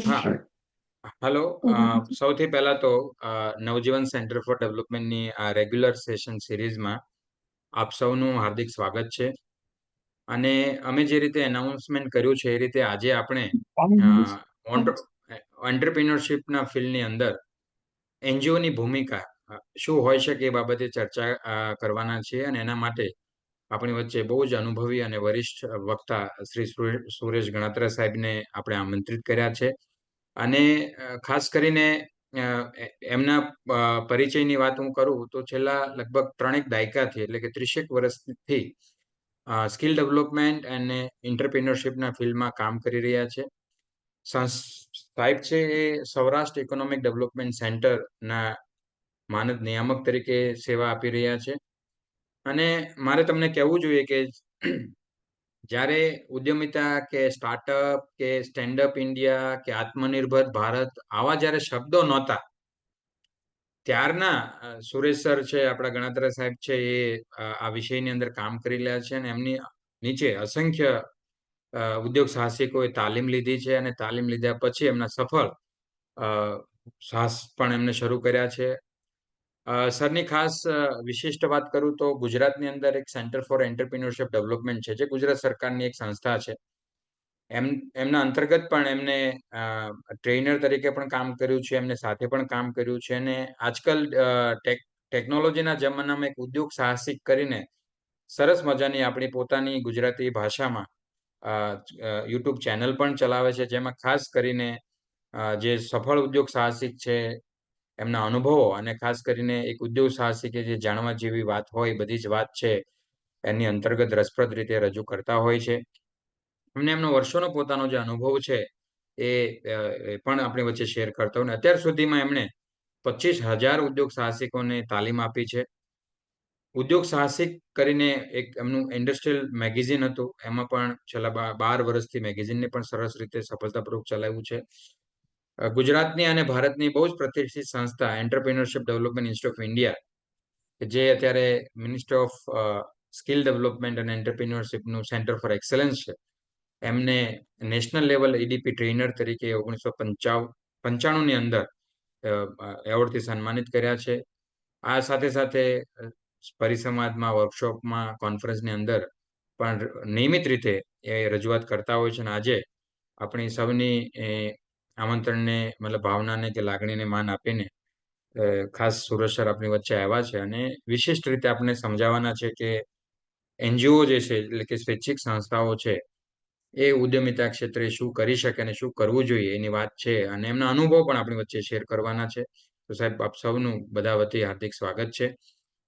હા, હેલો. સૌથી પહેલા તો નવજીવન સેન્ટર ફોર ડેવલપમેન્ટની આ રેગ્યુલર સેશન સિરીઝમાં આપ સૌનું હાર્દિક સ્વાગત છે. અને અમે જે રીતે એનાઉન્સમેન્ટ કર્યું છે એ રીતે આજે આપણે એન્ટરપ્રિન્યોરશિપના ફિલ્ડની અંદર એનજીઓની ભૂમિકા શું હોઈ શકે એ બાબતે ચર્ચા કરવાના છીએ. અને એના માટે આપણી વચ્ચે બહુ જ અનુભવી અને વરિષ્ઠ વક્તા શ્રી સુરેશ ગણાત્રા સાહેબને આપણે આમંત્રિત કર્યા છે. અને ખાસ કરીને એમના પરિચયની વાત હું કરું તો છેલ્લા લગભગ 3 દાયકાથી એટલે કે 30 વર્ષથી સ્કિલ ડેવલપમેન્ટ અને એન્ટરપ્રિન્યોરશિપના ફિલ્ડમાં કામ કરી રહ્યા છે. સાહેબ છે એ સૌરાષ્ટ્ર ઇકોનોમિક ડેવલપમેન્ટ સેન્ટરના માનદ નિયામક તરીકે સેવા આપી રહ્યા છે. અને મારે તમને કહેવું જોઈએ કે જ્યારે ઉદ્યમિતા કે સ્ટાર્ટઅપ કે સ્ટેન્ડઅપ ઇન્ડિયા કે આત્મનિર્ભર ભારત આવા જ્યારે શબ્દો નહોતા, ત્યારના સુરેશ સર છે, આપણા ગણાત્રા સાહેબ છે, એ આ વિષયની અંદર કામ કરી રહ્યા છે. અને એમની નીચે અસંખ્ય ઉદ્યોગ સાહસિકોએ તાલીમ લીધી છે. અને તાલીમ લીધા પછી એમના સફળ સાહસ પણ એમને શરૂ કર્યા છે. સરની ખાસ વિશિષ્ટ વાત કરું તો ગુજરાતની અંદર એક સેન્ટર ફોર એન્ટરપ્રિન્યોરશિપ ડેવલપમેન્ટ છે, જે ગુજરાત સરકારની એક સંસ્થા છે. એમના અંતર્ગત પણ એમને ટ્રેનર તરીકે પણ કામ કર્યું છે, એમને સાથે પણ કામ કર્યું છે. અને આજકાલ ટેકનોલોજીના જમાનામાં એક ઉદ્યોગ સાહસિક કરીને સરસ મજાની આપણી પોતાની ગુજરાતી ભાષામાં યુટ્યુબ ચેનલ પણ ચલાવે છે, જેમાં ખાસ કરીને જે સફળ ઉદ્યોગ સાહસિક છે એમના અનુભવો અને ખાસ કરીને એક ઉદ્યોગ સાહસિકે જે જાણવા જેવી વાત હોય બધી જ વાત છે એની અંતર્ગત રસપ્રદ રીતે રજૂ કરતા હોય છે. એમને એમનો વર્ષોનો પોતાનો જે અનુભવ છે એ પણ આપણી વચ્ચે શેર કરતા હોય. અત્યાર સુધીમાં એમણે 25,000 ઉદ્યોગ સાહસિકોને તાલીમ આપી છે. ઉદ્યોગ સાહસિક કરીને એક એમનું ઇન્ડસ્ટ્રીયલ મેગેઝિન હતું, એમાં પણ છેલ્લા 12 વર્ષથી મેગેઝિનને પણ સરસ રીતે સફળતાપૂર્વક ચલાવ્યું છે. ગુજરાતની અને ભારતની બહુ જ પ્રતિષ્ઠિત સંસ્થા entrepreneurship development institute of India, જે અત્યારે મિનિસ્ટ્રી ઓફ સ્કિલ ડેવલપમેન્ટ અને એન્ટરપ્રિન્યોરશિપનું સેન્ટર ફોર એક્સલન્સ છે, એમને નેશનલ લેવલ ઈડીપી ટ્રેનર તરીકે 1995 ની અંદર એવોર્ડથી સન્માનિત કર્યા છે. આ સાથે સાથે પરિસંવાદમાં, વર્કશોપમાં, કોન્ફરન્સની અંદર પણ નિયમિત રીતે એ રજૂઆત કરતા હોય છે. અને આજે આપણી સૌની આમંત્રણને મતલબ ભાવનાને કે લાગણીને માન આપીને ખાસ સુરેશ સર આપણી વચ્ચે આવ્યા છે અને વિશિષ્ટ રીતે આપણે સમજાવવાના છે કે એનજીઓ જે છે એટલે કે સ્વૈચ્છિક સંસ્થાઓ છે એ ઉદ્યમિતા ક્ષેત્રે શું કરી શકે અને શું કરવું જોઈએ એની વાત છે. અને એમના અનુભવ પણ આપણી વચ્ચે શેર કરવાના છે. તો સાહેબ, આપ સૌનું બધા વતી હાર્દિક સ્વાગત છે.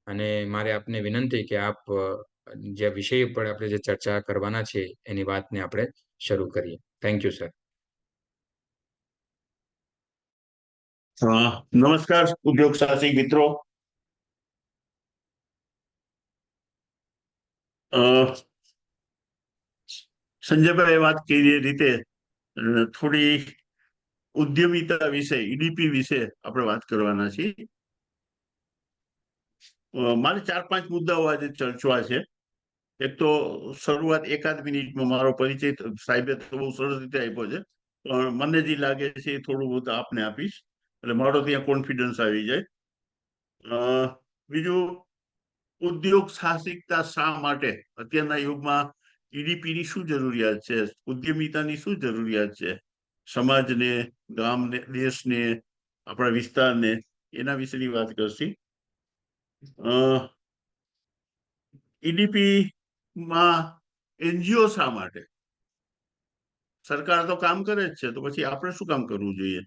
અને મારે આપને વિનંતી કે આપ જે વિષય ઉપર આપણે જે ચર્ચા કરવાના છે એની વાતને આપણે શરૂ કરીએ. Thank you sir. નમસ્કાર ઉદ્યોગ સાહસિક મિત્રો. સંજયભાઈ વાત કરી રીતે થોડી ઉદ્યમિતા વિશે, ઈડીપી વિશે આપણે વાત કરવાના છીએ. મારે 4-5 મુદ્દાઓ આજે ચર્ચવા છે. એક તો શરૂઆત 1-8 મિનિટમાં મારો પરિચય સાહેબે તો બહુ સરસ રીતે આપ્યો છે, પણ મને જે લાગે છે એ થોડું બધું આપને આપીશ એટલે મારો ત્યાં કોન્ફિડન્સ આવી જાય. બીજું, ઉદ્યોગ સાહસિકતા શા માટે અત્યારના યુગમાં ઈડીપીની શું જરૂરિયાત છે, ઉદ્યમિતાની શું જરૂરિયાત છે સમાજને, ગામને, દેશને, આપણા વિસ્તારને, એના વિશેની વાત કરશી. ઈડીપી માં એનજીઓ શા માટે? સરકાર તો કામ કરે જ છે, તો પછી આપણે શું કામ કરવું જોઈએ?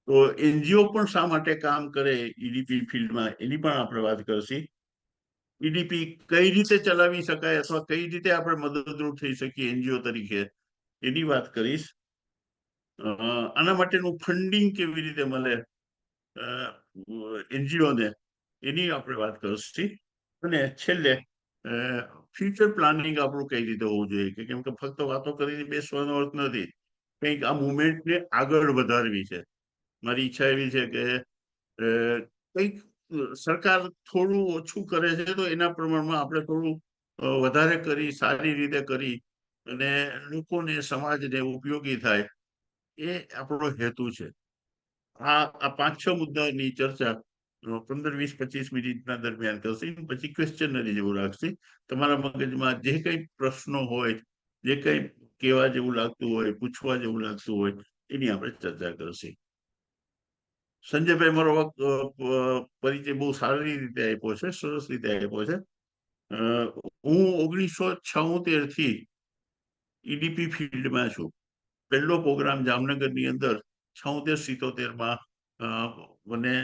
તો એનજીઓ પણ શા માટે કામ કરે ઈડીપી ફિલ્ડમાં એની પણ આપણે વાત કરશી. ઈડીપી કઈ રીતે ચલાવી શકાય અથવા કઈ રીતે આપણે મદદરૂપ થઈ શકીએ એનજીઓ તરીકે એની વાત કરીશ. આના માટેનું ફંડિંગ કેવી રીતે મળે એનજીઓને એની આપણે વાત કરશી. અને છેલ્લે ફ્યુચર પ્લાનિંગ આપણું કઈ રીતે હોવું જોઈએ, કે કેમ કે ફક્ત વાતો કરીને બેસવાનો અર્થ નથી, કંઈક આ મુવમેન્ટને આગળ વધારવી છે. મારી ઈચ્છા એવી છે કે કંઈક સરકાર થોડું ઓછું કરે છે તો એના પ્રમાણમાં આપણે થોડું વધારે કરી, સારી રીતે કરી અને લોકોને, સમાજને ઉપયોગી થાય, એ આપણો હેતુ છે. આ 5-6 મુદ્દાની ચર્ચા 15-20-25 મિનિટના દરમિયાન કરશે, પછી ક્વેશ્ચનરી જેવું રાખશે. તમારા મગજમાં જે કઈ પ્રશ્નો હોય, જે કઈ કહેવા જેવું લાગતું હોય, પૂછવા જેવું લાગતું હોય, એની આપણે ચર્ચા કરશે. સંજયભાઈ, મારો પરિચય બહુ સારી રીતે આપ્યો છે, સરસ રીતે આપ્યો છે. હું 1976 થી ઈડીપી ફિલ્ડમાં છું. પહેલો પ્રોગ્રામ જામનગરની અંદર 76-77 મને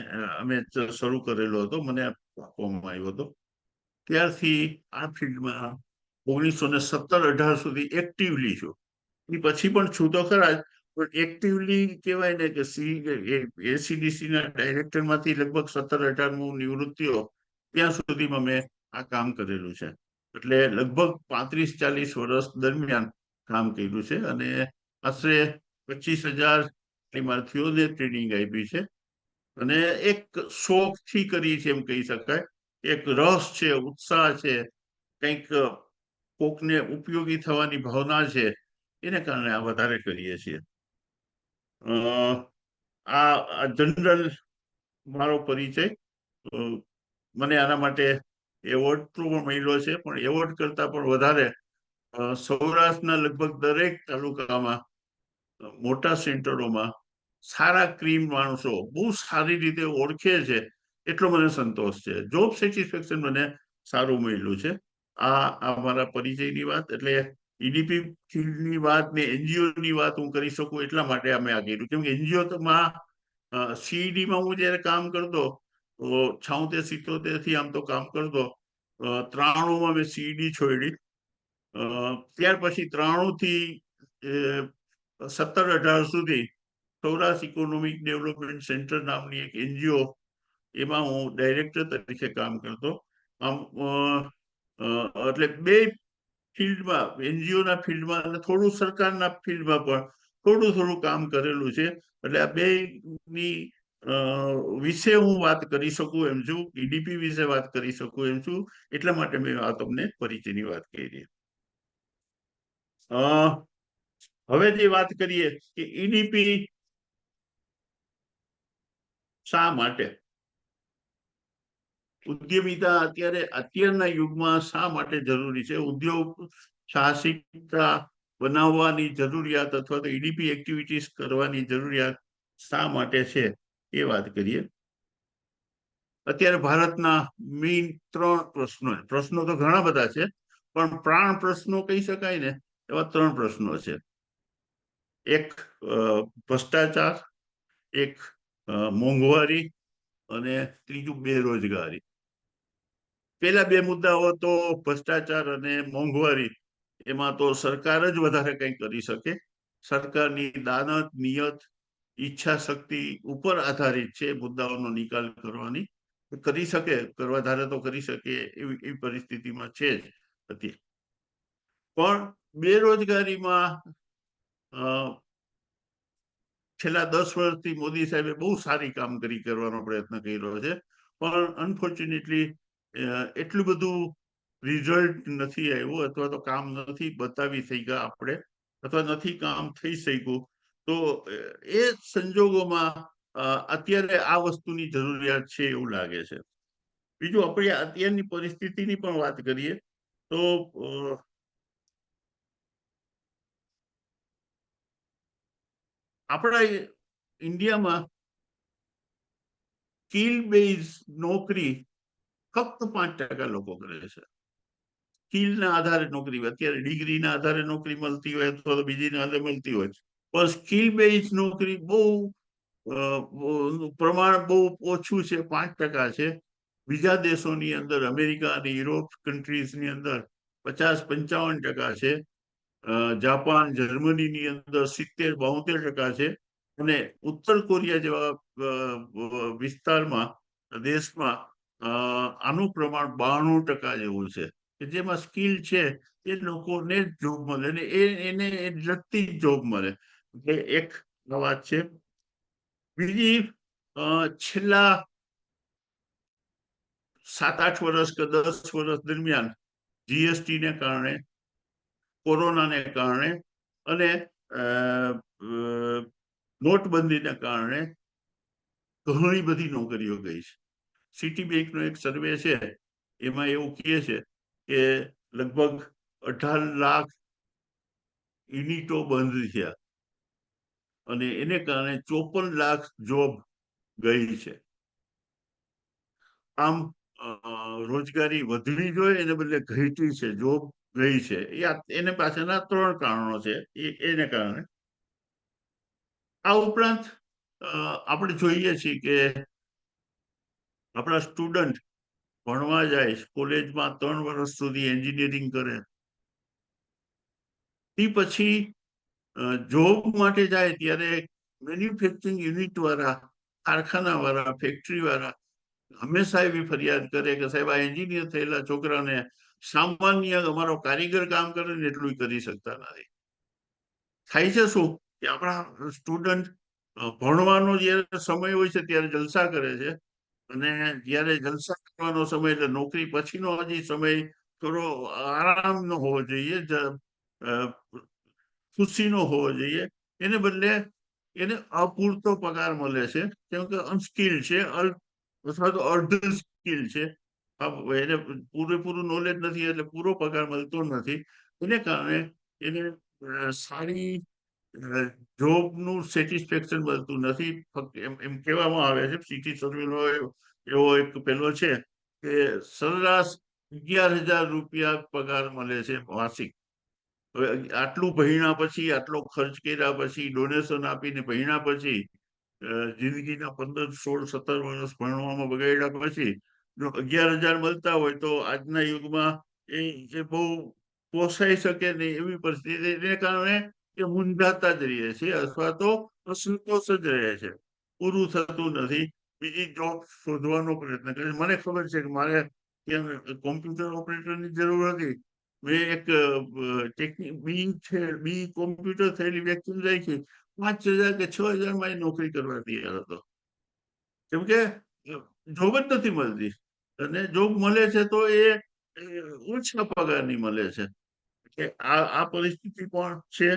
અમે શરૂ કરેલો હતો, મને આપવામાં આવ્યો હતો. ત્યારથી આ ફિલ્ડમાં 1917-18 સુધી એક્ટિવલી છું. એ પછી પણ છું તો ખરા જ, પણ એક્ટિવલી કહેવાય ને કે એસીડીસી ના ડાયરેક્ટર માંથી લગભગ 17-18 નિવૃત્ત થયો ત્યાં સુધીમાં મેં આ કામ કરેલું છે. એટલે લગભગ 35-40 વર્ષ દરમિયાન કામ કર્યું છે, અને આશરે 25,000 શરણાર્થીઓને ટ્રેનિંગ આપી છે. અને એક શોખથી કરી છે એમ કહી શકાય. એક રસ છે, ઉત્સાહ છે, કંઈક કોકને ઉપયોગી થવાની ભાવના છે, એને કારણે આ વધારે કરીએ છીએ. આ જનરલ મારો પરિચય. મને આના માટે એવોર્ડ તો મળ્યો છે, પણ એવોર્ડ કરતા પણ વધારે સૌરાષ્ટ્રના લગભગ દરેક તાલુકામાં, મોટા સેન્ટરોમાં સારા ક્રીમ માણસો બહુ સારી રીતે ઓળખે છે, એટલો મને સંતોષ છે. જોબ સેટિસ્ફેક્શન મને સારું મળ્યું છે. આ મારા પરિચયની વાત. એટલે ઈડીપી ફિલ્ડની વાત ને એનજીઓ ની વાત હું કરી શકું એટલા માટે અમે આ કર્યું, કેમ કે એનજીઓ માં સીઈડીમાં હું જયારે કામ કરતો, 76-77 થી આમ તો કામ કરતો, 93 મેં સીઈડી છોડી. ત્યાર પછી 93 થી 17-18 સુધી સૌરાષ્ટ્ર ઇકોનોમિક ડેવલપમેન્ટ સેન્ટર નામની એક એનજીઓ, એમાં હું ડાયરેક્ટર તરીકે કામ કરતો. આમ એટલે બે ફિલ્ડમાં, એનજીઓના ફિલ્ડમાં અને થોડું સરકારના ફિલ્ડમાં પણ થોડું કામ કરેલું છે. એટલે આ બે ની વિશે હું વાત કરી શકું એમ છું, ઈડીપી વિશે વાત કરી શકું એમ છું, એટલા માટે મેં આ તમને પરિચયની વાત કરી. હવે જે વાત કરીએ કે ઈડીપી શા માટે, ઉદ્યમિતા અત્યારના યુગમાં શા માટે જરૂરી છે, ઉદ્યોગ સાહસિકતા બનાવવાની જરૂરિયાત અથવા તો ઈડીપી એક્ટિવિટીઝ કરવાની જરૂરિયાત શા માટે છે, એ વાત કરીએ. અત્યારે ભારતના મેઇન 3 પ્રશ્નો તો ઘણા બધા છે, પણ પ્રાણ પ્રશ્નો કહી શકાય ને, એવા 3 પ્રશ્નો છે. એક ભ્રષ્ટાચાર, એક મોંઘવારી, અને ત્રીજું બેરોજગારી. પેલા 2 મુદ્દાઓ તો ભ્રષ્ટાચાર અને મોંઘવારી, એમાં તો સરકાર જ વધારે કંઈ કરી શકે. સરકારની દાનત, નિયત, ઈચ્છા શક્તિ ઉપર આધારિત છે મુદ્દાઓનો નિકાલ કરવાની. કરી શકે, કરવા ધારે તો કરી શકે એવી પરિસ્થિતિમાં છે જ હતી. પણ બેરોજગારીમાં છેલ્લા 10 વર્ષથી મોદી સાહેબે બહુ સારી કામગીરી કરવાનો પ્રયત્ન કર્યો છે, પણ અનફોર્ચ્યુનેટલી એટલું બધું રિઝલ્ટ નથી આવ્યું, અથવા તો કામ નથી બતાવી શક્યા આપણે, અથવા નથી કામ થઈ શક્યું. તો એ સંજોગોમાં અત્યારે આ વસ્તુની જરૂરિયાત છે એવું લાગે છે. બીજું, આપણે અત્યારની પરિસ્થિતિની પણ વાત કરીએ તો આપણા ઇન્ડિયામાં સ્કિલ બેઝ નોકરી ફક્ત 5% લોકો કરે છે. સ્કિલના આધારે નોકરી, અત્યારે ડિગ્રીના આધારે નોકરી મળતી હોય અથવા તો બીજીના આધારે મળતી હોય, પણ સ્કિલ બેઝ નોકરી બહુ પ્રમાણ બહુ ઓછું છે, 5% છે. બીજા દેશોની અંદર, અમેરિકા અને યુરોપ કન્ટ્રીઝની અંદર 50-55% છે. જાપાન, જર્મનીની અંદર 70-72% છે. અને ઉત્તર કોરિયા જેવા વિસ્તારમાં, દેશમાં આનું પ્રમાણ 92% જેવું છે, કે જેમાં સ્કિલ છે એ લોકોને જોબ મળે, અને એને લગતી જ જોબ મળે. એટલે એક વાત છે. બીજી, છેલ્લા 7-8 વર્ષ કે 10 વર્ષ દરમિયાન જીએસટી ને કારણે કોરોનાને કારણે અને નોટબંધીને કારણે ઘણી બધી નોકરીઓ ગઈ છે. સિટી બેંકનો એક સર્વે છે, એમાં એવું કહે છે કે લગભગ 18 લાખ યુનિટો બંધ થયા અને એને કારણે 54 લાખ જોબ ગઈ છે. આમ રોજગારી વધવી જોઈએ એને બદલે ઘટી છે, જોબ ગઈ છે. એને પાછળના 3 કારણો છે. એને કારણે આ ઉપરાંત આપણે જોઈએ છીએ કે આપણા સ્ટુડન્ટ ભણવા જાય, કોલેજમાં 3 વર્ષ સુધી એન્જિનિયરિંગ કરે, તે પછી જોબ માટે જાય ત્યારે મેન્યુફેક્ચરિંગ યુનિટ વાળા, કારખાના વાળા, ફેક્ટરી વાળા હંમેશા એવી ફરિયાદ કરે કે સાહેબ આ એન્જિનિયર થયેલા છોકરાને સામાન્ય અમારો કારીગર કામ કરે ને એટલું કરી શકતા નથી. થાય છે શું કે આપણા સ્ટુડન્ટ ભણવાનો જયારે સમય હોય છે ત્યારે જલસા કરે છે અને જયારે જલસા કરવાનો સમય એટલે નોકરી પછીનો હજી સમય થોડો આરામનો હોવો જોઈએ, ખુશીનો હોવો જોઈએ. એને બદલે એને અપૂરતો પગાર મળે છે કેમ કે અનસ્કિલ છે અથવા તો અર્ધ સ્કિલ છે. એને પૂરેપૂરું નોલેજ નથી એટલે પૂરો પગાર મળતો નથી. એને કારણે એને સારી જોબનું સેટિસ્ફેક્શન મળતું નથી. ફક્ત એમ કહેવામાં આવે છે, સિટી સર્વેનો એવો એક પેલો છે કે સરેરાશ 11,000 રૂપિયા પગાર મળે છે માસિક. હવે આટલું ભણ્યા પછી, આટલો ખર્ચ કર્યા પછી, ડોનેશન આપીને ભણ્યા પછી, જિંદગીના 15, 16, 17 વર્ષ ભણવામાં બગાડ્યા પછી જો 11,000 મળતા હોય તો આજના યુગમાં એ બહુ પોસાઈ શકે નહીં એવી પરિસ્થિતિ. એને કારણે એ મૂંઝાતા જ રહે છે અથવા તો અસંતોષ જ રહે છે, પૂરું થતું નથી. બીજી જોબ શોધવાનો પ્રયત્ન કરે. મને ખબર છે કે મારે કોમ્પ્યુટર ઓપરેટરની જરૂર હતી. મેં એક બી કોમ્પ્યુટર થયેલી વ્યક્તિને રાખી 5,000 કે 6,000 નોકરી કરવા તૈયાર હતો. કેમ કે જોબ જ નથી મળતી અને જોબ મળે છે તો એ ઓછા પગારની મળે છે. આ પરિસ્થિતિ પણ છે.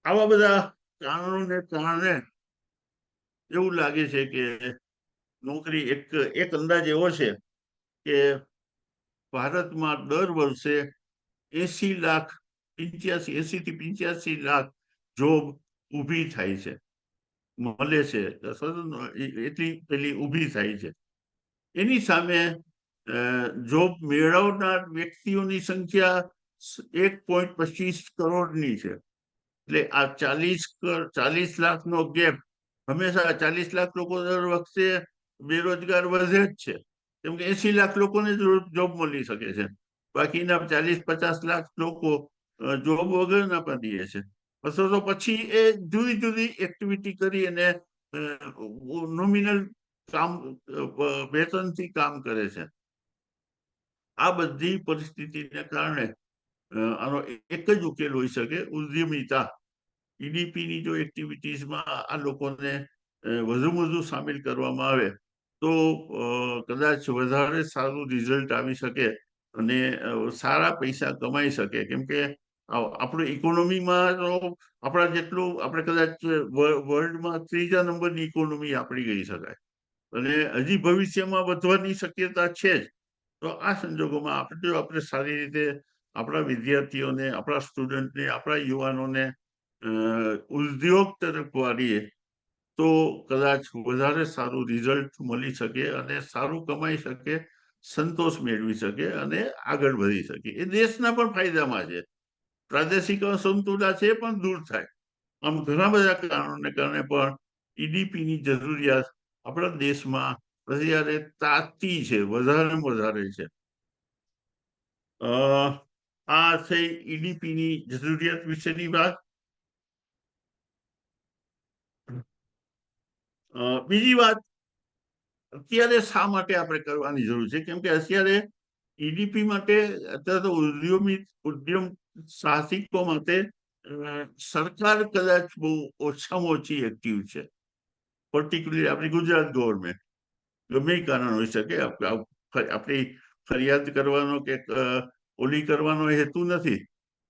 આવા બધા કારણોને કારણે એવું લાગે છે કે નોકરી એક અંદાજ એવો છે કે ભારતમાં દર વર્ષે 80 લાખ 80 થી 85 લાખ જોબ ઊભી થાય છે, મળે છે, એટલી પેલી ઊભી થાય છે. એની સામે જોબ મેળવનાર વ્યક્તિઓની સંખ્યા 1.25 કરોડની છે. એટલે આ 40 લાખનો ગેપ હંમેશા 40 લાખ લોકો દર વખતે બેરોજગાર વધે જ છે. કેમ કે 80 લાખ લોકોને જ જોબ મળી શકે છે. બાકીના 40-50 લાખ લોકો જોબ વગરના પણ રહે છે. અથવા તો પછી એ જુદી જુદી એક્ટિવિટી કરી અને નોમિનલ કામ વેતનથી કામ કરે છે. આ બધી પરિસ્થિતિને કારણે આનો એક જ ઉકેલ હોઈ શકે, ઉદ્યમિતા. ઈડીપીની જો એક્ટિવિટીઝમાં આ લોકોને વધુમાં વધુ સામેલ કરવામાં આવે તો કદાચ વધારે સારું રિઝલ્ટ આવી શકે અને સારા પૈસા કમાઈ શકે. કેમ કે આપણું ઇકોનોમીમાં તો આપણા જેટલું આપણે કદાચ વર્લ્ડમાં 3જા નંબરની ઇકોનોમી આપણી કહી શકાય અને હજી ભવિષ્યમાં વધવાની શક્યતા છે જ. તો આ સંજોગોમાં આપણે સારી રીતે આપણા વિદ્યાર્થીઓને, આપણા સ્ટુડન્ટને, આપણા યુવાનોને ઉદ્યોગ તરફ વાળીએ તો કદાચ વધારે સારું રિઝલ્ટ મળી શકે અને સારું કમાઈ શકે, સંતોષ મેળવી શકે અને આગળ વધી શકે. એ દેશના પણ ફાયદામાં છે. પ્રાદેશિક અસમતુલા છે પણ દૂર થાય. આમ ઘણા બધા કારણોને કારણે પણ ઈડીપીની જરૂરિયાત આપણા દેશમાં અત્યારે તાતી છે, વધારેમાં વધારે છે. આ થઈ ઈડીપીની જરૂરિયાત વિશેની વાત. બીજી વાત, અત્યારે શા માટે આપણે કરવાની જરૂર છે? કેમ કે અત્યારે ઈડીપી માટે અત્યારે તો ઉદ્યમ સાહસિકો માટે સરકાર કદાચ બહુ ઓછામાં ઓછી એક્ટિવ છે. પર્ટિક્યુલરલી આપણી ગુજરાત ગવર્મેન્ટ. ગમે કારણ હોઈ શકે, આપણી ફરિયાદ કરવાનો કે ઓલી કરવાનો હેતુ નથી,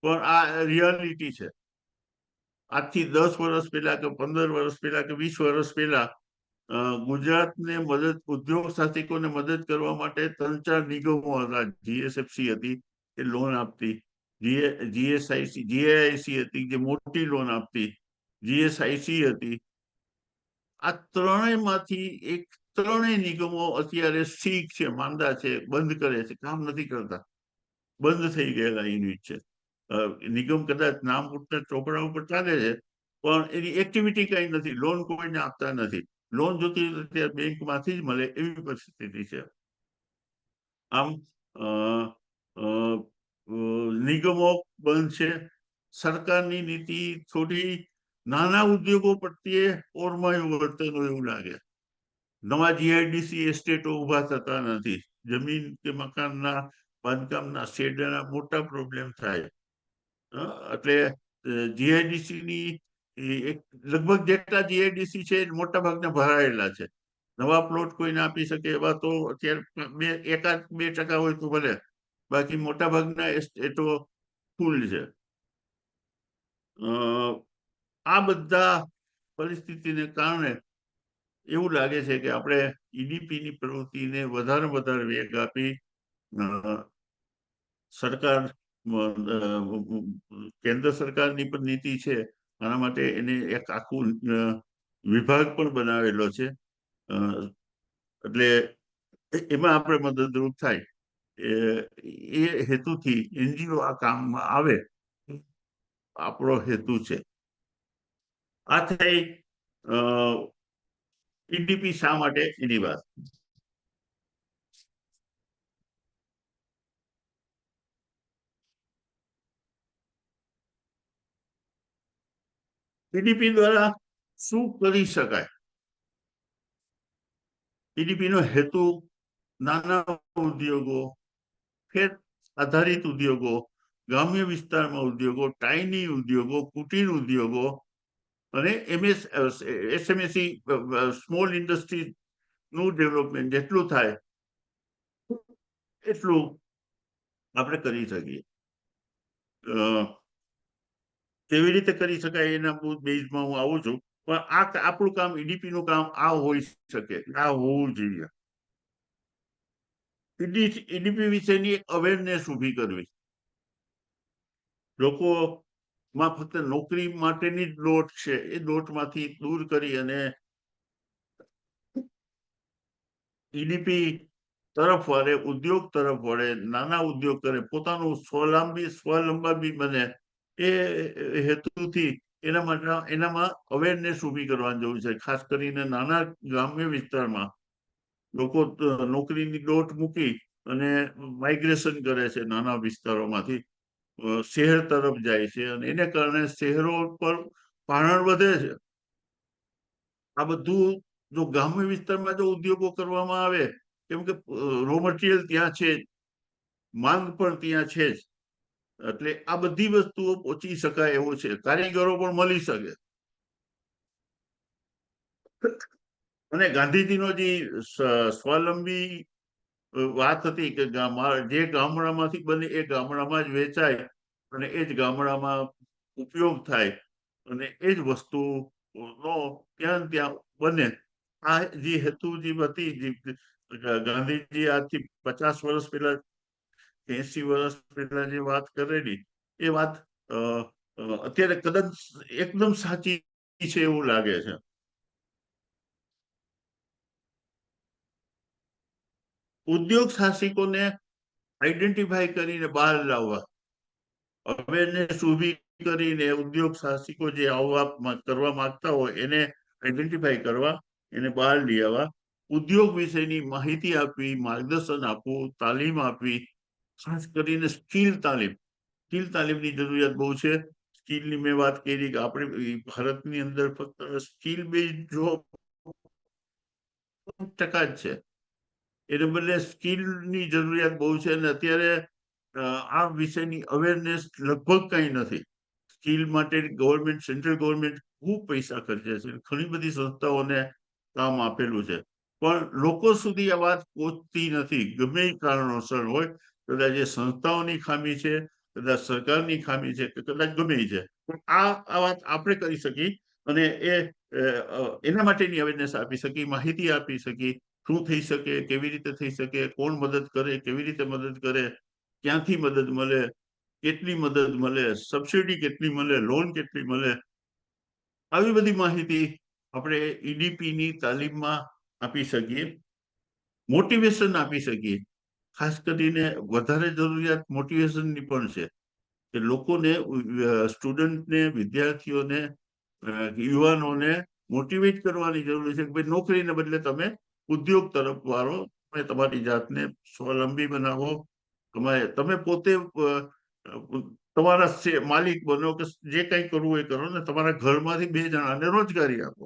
પણ આ રિયાલિટી છે. આજથી 10 વર્ષ પહેલા કે 15 વર્ષ પહેલા કે 20 વર્ષ પહેલા ગુજરાતને મદદ, ઉદ્યોગ સાહસિકોને મદદ કરવા માટે 3-4 નિગમો હતા. GSFC હતી એ લોન આપતી, GAIC હતી જે મોટી લોન આપતી, GSIC હતી. આ ત્રણેયમાંથી ત્રણેય નિગમો અત્યારે સીક છે, માંદા છે, બંધ કરે છે, કામ નથી કરતા, બંધ થઈ ગયેલા યુનિટ છે. નિગમ કદાચ નામ પૂરતા ચોપડા ઉપર ચાલે છે, પણ એની એક્ટિવિટી કઈ નથી. લોન કોઈને આપતા નથી. લોન જોતી અત્યારે બેંકમાંથી જ મળે એવી પરિસ્થિતિ છે. આમ નિગમો બંધ છે. સરકારની નીતિ થોડી નાના ઉદ્યોગો પ્રત્યે ઓરમાયું વર્તન હોય એવું લાગે. નવા GIDC એસ્ટેટો ઉભા થતા નથી. જમીન કે મકાનના બાંધકામના શેડના મોટા પ્રોબ્લેમ થાય. એટલે GIDC ની લગભગ જેટલા GIDC છે મોટા ભાગના ભરાયેલા છે. નવા પ્લોટ કોઈને આપી શકે એવા તો અત્યારે 1-2% હોય તો ભલે, બાકી મોટા ભાગના એસ્ટેટો ફૂલ છે. આ બધા પરિસ્થિતિને કારણે એવું લાગે છે કે આપણે EDPની પ્રવૃત્તિને વધારે વેગ આપી સરકાર, કેન્દ્ર સરકારની પણ નીતિ છે. આના માટે એને એક આખું વિભાગ પણ બનાવેલો છે. એટલે એમાં આપણે મદદરૂપ થાય એ હેતુથી NGO આ કામમાં આવે, આપણો હેતુ છે. આ થઈ EDP શા માટે એની વાત. EDP દ્વારા શું કરી શકાય? EDP નો હેતુ નાના ઉદ્યોગો, ખેત આધારિત ઉદ્યોગો, ગ્રામ્ય વિસ્તારમાં ઉદ્યોગો, ટાઈની ઉદ્યોગો, કુટીર ઉદ્યોગો અને SMSE સ્મોલ ઇન્ડસ્ટ્રી નું ડેવલપમેન્ટ જેટલું થાય એટલું આપણે કરી શકીએ. કેવી રીતે કરી શકાય એના બેઝમાં હું આવું છું, પણ આપણું કામ, EDP નું કામ આ હોઈ શકે, આ હોવું જોઈએ. EDP વિશેની અવેરનેસ ઊભી કરવી. લોકોમાં ફક્ત નોકરી માટેની જ દોટ છે, એ દોટમાંથી દૂર કરી અને EDP તરફ વળે, ઉદ્યોગ તરફ વળે, નાના ઉદ્યોગ કરે, પોતાનું સ્વલંબી બને, એ હેતુથી એનામાં અવેરનેસ ઊભી કરવાની જરૂર છે. ખાસ કરીને નાના ગ્રામ્ય વિસ્તારમાં લોકો નોકરીની દોટ મૂકી અને માઇગ્રેશન કરે છે, નાના વિસ્તારોમાંથી શહેર તરફ જાય છે, અને એને કારણે શહેરો પર ભારણ વધે છે. આ બધું જો ગ્રામ્ય વિસ્તારમાં જો ઉદ્યોગો કરવામાં આવે, કેમ કે રો મટીરિયલ ત્યાં છે, માંગ પણ ત્યાં છે જ, એટલે આ બધી વસ્તુઓ પહોંચી શકાય એવો છે. કારીગરો પણ મળી શકે. અને ગાંધીજીનો જે સ્વાવલંબી વાત હતી કે જે ગામડામાંથી બને એ ગામડામાં જ વેચાય અને એ જ ગામડામાં ઉપયોગ થાય અને એ જ વસ્તુનો ત્યાં બને, આ જે હેતુ જે હતી, ગાંધીજી આજથી 50 વર્ષ પહેલા, 80 વર્ષ પહેલા જે વાત કરેલી, એ વાત અત્યારે કદાચ એકદમ સાચી છે એવું લાગે છે. ઉદ્યોગ સાહસિકોને આઈડેન્ટિફાઈ કરીને બહાર લાવવા, અવેરનેસ ઊભી કરીને ઉદ્યોગ સાહસિકો જે આવવા કરવા માંગતા હોય એને આઈડેન્ટિફાઈ કરવા, એને બહાર લઈ આવવા, ઉદ્યોગ વિશેની માહિતી આપવી, માર્ગદર્શન આપવું, તાલીમ આપવી. ખાસ કરીને સ્કિલ તાલીમની જરૂરિયાત બહુ છે. સ્કિલની મેં વાત કરી કે આપણે ભારતની અંદર ફક્ત સ્કિલ બેઝ જોબ ટકા જ છે. એને બદલે સ્કિલની જરૂરિયાત બહુ છે, અને અત્યારે આ વિષયની અવેરનેસ લગભગ કઈ નથી. સ્કિલ માટે સેન્ટ્રલ ગવર્મેન્ટ ખૂબ પૈસા ખર્ચે છે, ઘણી બધી સંસ્થાઓને કામ આપેલું છે, પણ લોકો સુધી આ વાત પહોંચતી નથી, ગમે એ કારણોસર હોય. કદાચ એ સંસ્થાઓની ખામી છે, કદાચ સરકારની ખામી છે, કે કદાચ ગમે એ છે. પણ આ વાત આપણે કરી શકીએ અને એના માટેની અવેરનેસ આપી શકીએ, માહિતી આપી શકીએ, શું થઈ શકે, કેવી રીતે થઈ શકે, કોણ મદદ કરે, કેવી રીતે મદદ કરે, ક્યાંથી મદદ મળે, કેટલી મદદ મળે, સબસિડી કેટલી મળે, લોન કેટલી મળે, આવી બધી માહિતી આપણે ઈડીપીની તાલીમમાં આપી શકીએ, મોટિવેશન આપી શકીએ. ખાસ કરીને વધારે જરૂરિયાત મોટિવેશનની પણ છે કે લોકોને, સ્ટુડન્ટને, વિદ્યાર્થીઓને, યુવાનોને મોટિવેટ કરવાની જરૂર છે કે ભાઈ નોકરીને બદલે તમે ઉદ્યોગ તરફ વાળો, તમે તમારી જાતને સ્વાવલંબી બનાવો, તમે પોતે તમારા માલિક બનો, કે જે કંઈ કરવું એ કરો ને તમારા ઘરમાંથી 2 જણાને રોજગારી આપો.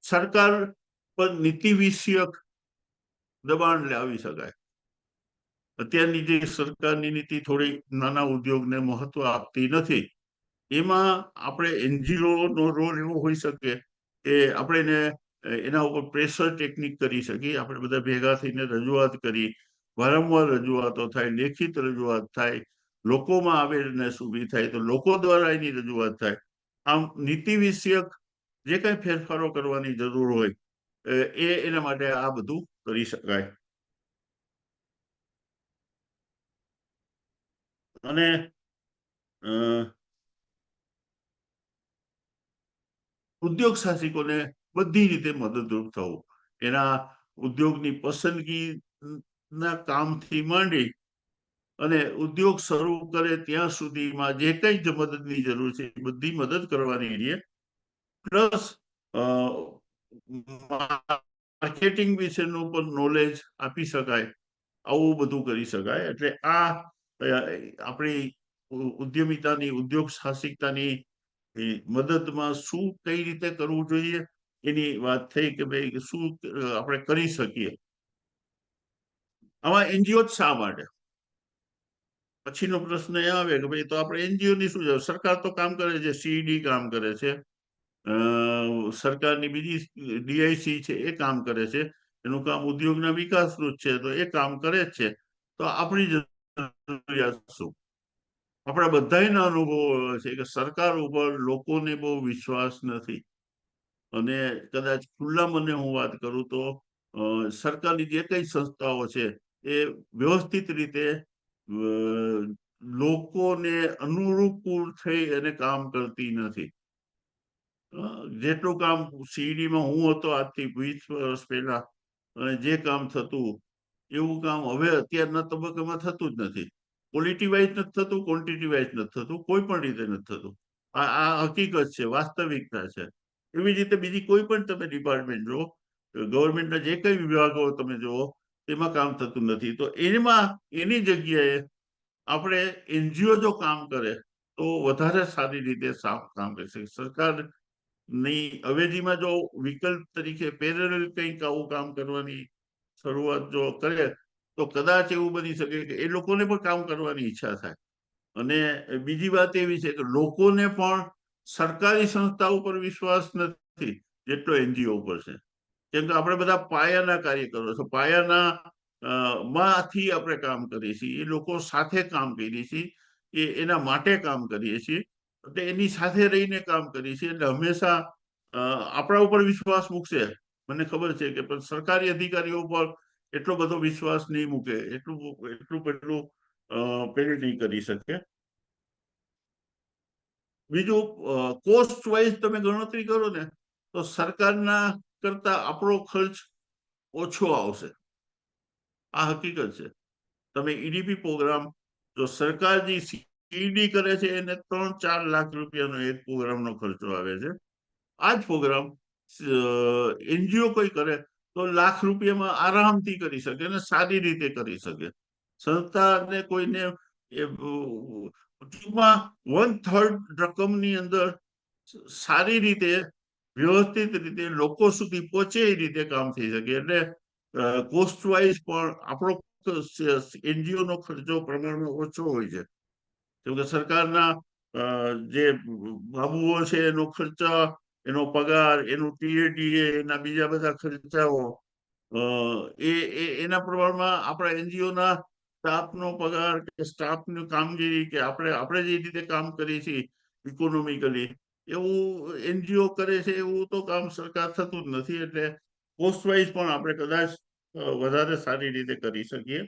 સરકાર પર નીતિ વિષયક દબાણ લાવી શકાય. અત્યારની જે સરકારની નીતિ થોડી નાના ઉદ્યોગને મહત્વ આપતી નથી. એમાં આપણે NGO નો રોલ એવો હોઈ શકે કે આપણે એના ઉપર પ્રેશર ટેકનિક કરી શકીએ. આપણે બધા ભેગા થઈને રજૂઆત કરી, વારંવાર રજૂઆતો થાય, લેખિત રજૂઆત થાય, લોકોમાં અવેરનેસ ઊભી થાય, તો લોકો દ્વારા એની રજૂઆત થાય. આમ નીતિ વિષયક જે કઈ ફેરફારો કરવાની જરૂર હોય એના માટે આ બધું કરી શકાય. અને ઉદ્યોગ સાહસિકોને બધી રીતે મદદરૂપ થવું, એના ઉદ્યોગની પસંદગીના કામથી માંડી અને ઉદ્યોગ શરૂ કરે ત્યાં સુધીમાં જે કંઈ જ મદદની જરૂર છે એ બધી મદદ કરવાની છે. પ્લસ માર્કેટિંગ વિશેનું પણ નોલેજ આપી શકાય, આવું બધું કરી શકાય. એટલે આ આપણી ઉદ્યમિતાની, ઉદ્યોગ સાહસિકતાની મદદમાં શું કઈ રીતે કરવું જોઈએ એની વાત થઈ કે ભાઈ શું આપણે કરી શકીએ. આમાં NGO જ શા માટે? પછીનો પ્રશ્ન એ આવે કે ભાઈ તો આપણે NGO ની શું જરૂર? સરકાર તો કામ કરે છે, CED કામ કરે છે, સરકારની બીજી DIC છે એ કામ કરે છે, એનું કામ ઉદ્યોગના વિકાસનું જ છે, તો એ કામ કરે જ છે. તો આપણી જરૂરિયાત શું? આપણા બધાના અનુભવો છે કે સરકાર ઉપર લોકોને બહુ વિશ્વાસ નથી. અને કદાચ ખુલ્લા મને હું વાત કરું તો સરકારની જે કઈ સંસ્થાઓ છે એ વ્યવસ્થિત રીતે લોકોને અનુકૂળ થઈ અને કામ કરતી નથી. જેટલું કામ CED માં હું હતો આજથી 20 વર્ષ પહેલા, અને જે કામ થતું એવું કામ હવે અત્યારના તબક્કામાં થતું જ નથી. ક્વોલિટી વાઇઝ નથી થતું, ક્વોન્ટિટી વાઇઝ નથી થતું, કોઈ પણ રીતે નથી થતું. આ હકીકત છે, વાસ્તવિકતા છે. એવી રીતે બીજી કોઈ પણ તમે ડિપાર્ટમેન્ટ જુઓ, ગવર્મેન્ટના જે કઈ વિભાગો તમે જુઓ, એમાં કામ થતું નથી. તો એમાં એની જગ્યાએ આપણે NGO જો કામ કરે તો વધારે સારી રીતે સાફ કામ કરી શકે. સરકારની અવેજીમાં જો વિકલ્પ તરીકે પેરેલલ કંઈક આવું કામ કરવાની શરૂઆત જો કરે તો કદાચ એવું બની શકે કે એ લોકોને પણ કામ કરવાની ઈચ્છા થાય. અને બીજી વાત એવી છે કે લોકોને પણ સરકારી સંસ્થા ઉપર વિશ્વાસ નથી જેટલો NGO ઉપર છે. કેમ કે આપણે બધા પાયાના કાર્યકરો છો, પાયાના માંથી આપણે કામ કરીએ છીએ, એ લોકો સાથે કામ કરીએ છીએ, એના માટે કામ કરીએ છીએ, એટલે એની સાથે રહીને કામ કરીએ છીએ. એટલે હંમેશા આપણા ઉપર વિશ્વાસ મૂકશે, મને ખબર છે કે પણ સરકારી અધિકારીઓ ઉપર એટલો બધો વિશ્વાસ નહીં મૂકે, એટલું પેલું નહીં કરી શકે. બીજું, કોસ્ટ વાઇઝ તમે ગણતરી કરો ને તો સરકારના કરતા આપણો ખર્ચ ઓછો આવશે. આ હકીકત છે. તમે EDP પ્રોગ્રામ જો સરકાર જે CED કરે છે એને 3-4 લાખ રૂપિયાનો એક પ્રોગ્રામનો ખર્ચો આવે છે. આ જ પ્રોગ્રામ NGO કોઈ કરે તો લાખ રૂપિયામાં આરામથી કરી શકે અને સારી રીતે કરી શકે. સંસ્થાને કોઈને ટૂંકમાં 1/3 રકમની અંદર સારી રીતે, વ્યવસ્થિત રીતે લોકો સુધી પહોંચે એ રીતે કામ થઈ શકે. એટલે કોસ્ટ વાઇઝ પણ આપણો NGO નો ખર્ચો પ્રમાણમાં ઓછો હોય છે. કેમ કે સરકારના જે બાબુઓ છે એનો ખર્ચા એનો પગાર, એનું ટીએડીએ, એના બીજા બધા ખર્ચાઓ, એના પ્રમાણમાં આપણા એનજીઓના સ્ટાફનો પગાર કે સ્ટાફની કામગીરી કે આપણે જે રીતે કામ કરીએ છીએ ઇકોનોમિકલી, એવું એનજીઓ કરે છે એવું તો કામ સરકાર થતું જ નથી. એટલે કોસ્ટ વાઇઝ પણ આપણે કદાચ વધારે સારી રીતે કરી શકીએ